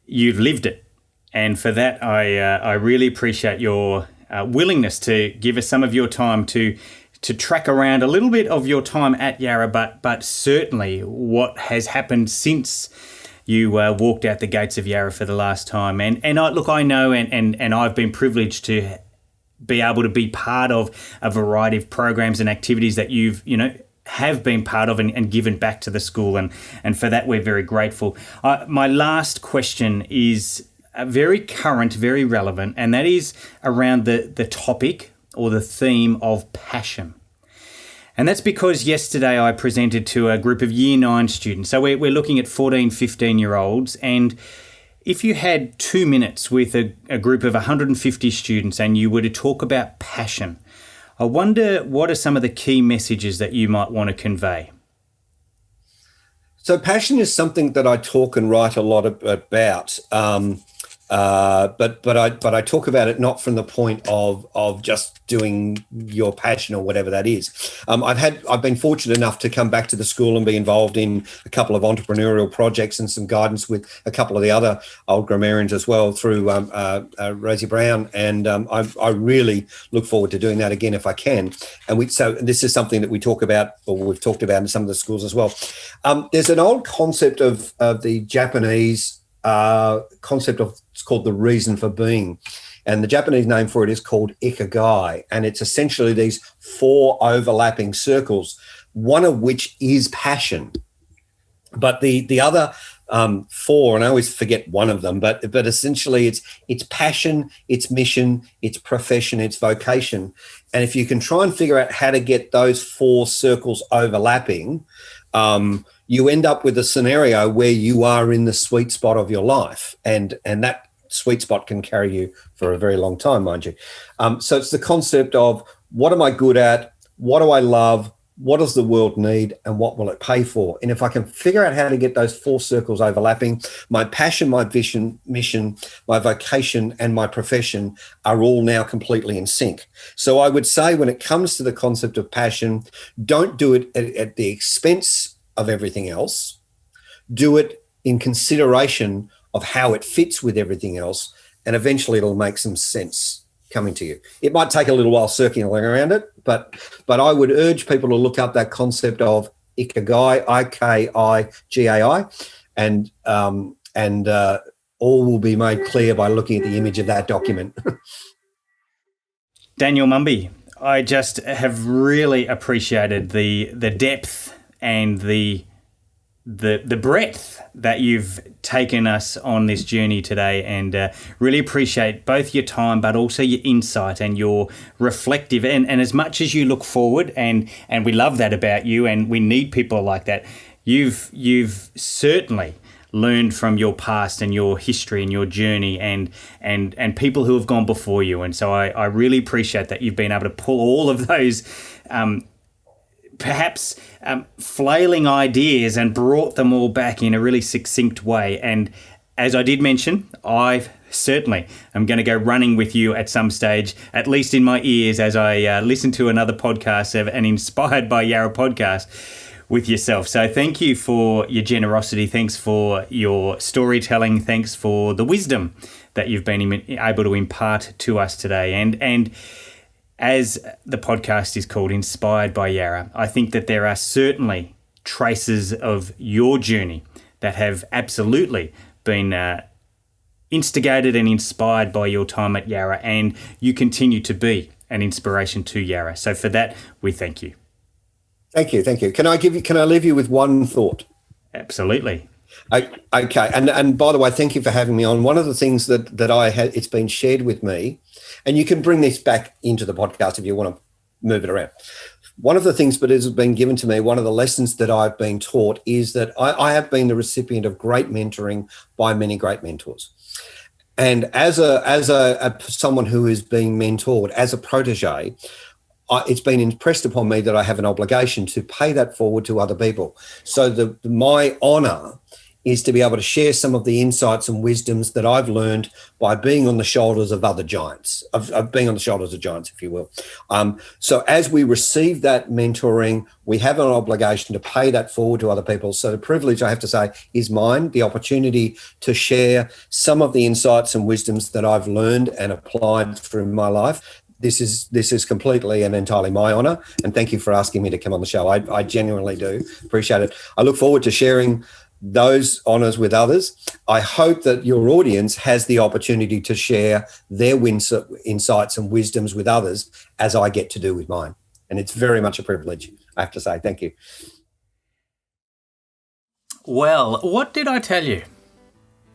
you've lived it. And for that, I really appreciate your willingness to give us some of your time to track around a little bit of your time at Yarra, but certainly what has happened since you walked out the gates of Yarra for the last time. And I know and I've been privileged to be able to be part of a variety of programs and activities that you've, have been part of and given back to the school. And for that, we're very grateful. My last question is very current, very relevant, and that is around the topic or the theme of passion. And that's because yesterday I presented to a group of Year 9 students. So we're looking at 14, 15-year-olds, and if you had 2 minutes with a group of 150 students and you were to talk about passion, I wonder what are some of the key messages that you might want to convey?
So passion is something that I talk and write a lot about, but I talk about it not from the point of just doing your passion or whatever that is. I've been fortunate enough to come back to the school and be involved in a couple of entrepreneurial projects and some guidance with a couple of the other old grammarians as well through Rosie Brown, and I really look forward to doing that again if I can. And so this is something that we talk about, or we've talked about in some of the schools as well. There's an old concept of the Japanese concept of, it's called the reason for being. And the Japanese name for it is called ikigai. And it's essentially these 4 overlapping circles, one of which is passion. But the other 4, and I always forget one of them, but essentially it's passion, it's mission, it's profession, it's vocation. And if you can try and figure out how to get those 4 circles overlapping, you end up with a scenario where you are in the sweet spot of your life. And that sweet spot can carry you for a very long time, mind you. So it's the concept of, what am I good at? What do I love? What does the world need? And what will it pay for? And if I can figure out how to get those 4 circles overlapping, my passion, my vision, mission, my vocation, and my profession are all now completely in sync. So I would say, when it comes to the concept of passion, don't do it at the expense of everything else. Do it in consideration of how it fits with everything else, and eventually it'll make some sense coming to you. It might take a little while circling around it, but I would urge people to look up that concept of Ikigai, Ikigai, and all will be made clear by looking at the image of that document.
Daniel Mumby, I just have really appreciated the depth and the breadth that you've taken us on this journey today, and really appreciate both your time but also your insight and your reflective, and as much as you look forward, and we love that about you, and we need people like that. You've certainly learned from your past and your history and your journey, and people who have gone before you, and so I really appreciate that you've been able to pull all of those perhaps flailing ideas and brought them all back in a really succinct way. And as I did mention, I certainly am going to go running with you at some stage, at least in my ears, as I listen to another podcast of an Inspired by Yarra podcast with yourself. So thank you for your generosity. Thanks for your storytelling. Thanks for the wisdom that you've been able to impart to us today. And as the podcast is called Inspired by Yarra, I think that there are certainly traces of your journey that have absolutely been instigated and inspired by your time at Yarra, and you continue to be an inspiration to Yarra. So for that, we thank you.
Thank you. Can I leave you with one thought?
Absolutely.
Okay. And by the way, thank you for having me on. One of the things that I had, it's been shared with me, and you can bring this back into the podcast if you want to move it around. One of the things that has been given to me, one of the lessons that I've been taught, is that I have been the recipient of great mentoring by many great mentors. And as someone who is being mentored, as a protege, it's been impressed upon me that I have an obligation to pay that forward to other people. So my honour is to be able to share some of the insights and wisdoms that I've learned by being on the shoulders of other giants, of being on the shoulders of giants, if you will. So as we receive that mentoring, we have an obligation to pay that forward to other people. So the privilege, I have to say, is mine, the opportunity to share some of the insights and wisdoms that I've learned and applied through my life. This is completely and entirely my honour, and thank you for asking me to come on the show. I genuinely do appreciate it. I look forward to sharing those honours with others. I hope that your audience has the opportunity to share their insights and wisdoms with others, as I get to do with mine. And it's very much a privilege, I have to say. Thank you.
Well, what did I tell you?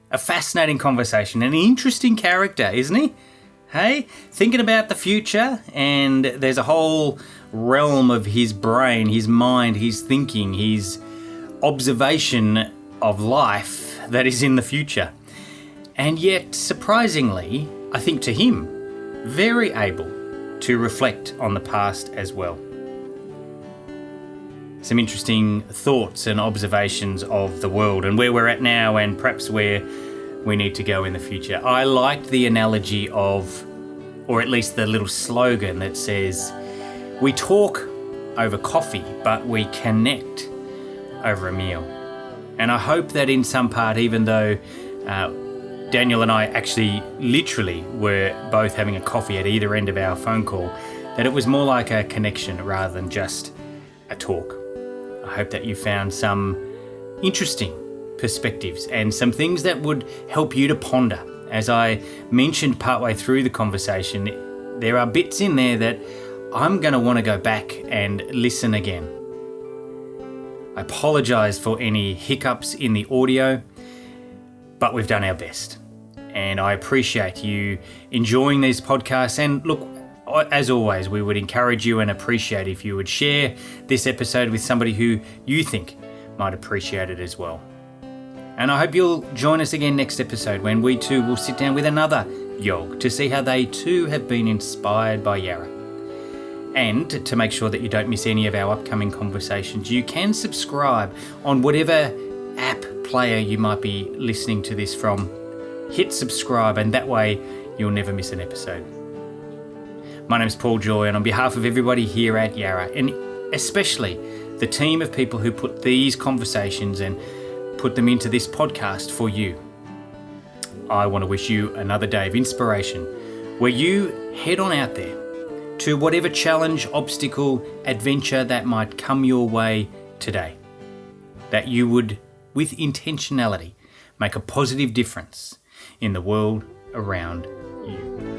A fascinating conversation, an interesting character, isn't he? Hey, thinking about the future, and there's a whole realm of his brain, his mind, his thinking, his observation of life that is in the future. And yet, surprisingly, I think to him, very able to reflect on the past as well. Some interesting thoughts and observations of the world and where we're at now, and perhaps where we need to go in the future. I liked the analogy of, or at least the little slogan that says, we talk over coffee, but we connect over a meal. And I hope that in some part, even though Daniel and I actually literally were both having a coffee at either end of our phone call, that it was more like a connection rather than just a talk. I hope that you found some interesting perspectives and some things that would help you to ponder. As I mentioned partway through the conversation, there are bits in there that I'm going to want to go back and listen again. I apologise for any hiccups in the audio, but we've done our best. And I appreciate you enjoying these podcasts. And look, as always, we would encourage you and appreciate if you would share this episode with somebody who you think might appreciate it as well. And I hope you'll join us again next episode, when we too will sit down with another YOG to see how they too have been inspired by Yarra. And to make sure that you don't miss any of our upcoming conversations, you can subscribe on whatever app player you might be listening to this from. Hit subscribe, and that way you'll never miss an episode. My name's Paul Joy, and on behalf of everybody here at Yarra, and especially the team of people who put these conversations and put them into this podcast for you, I want to wish you another day of inspiration where you head on out there to whatever challenge, obstacle, adventure that might come your way today. That you would, with intentionality, make a positive difference in the world around you.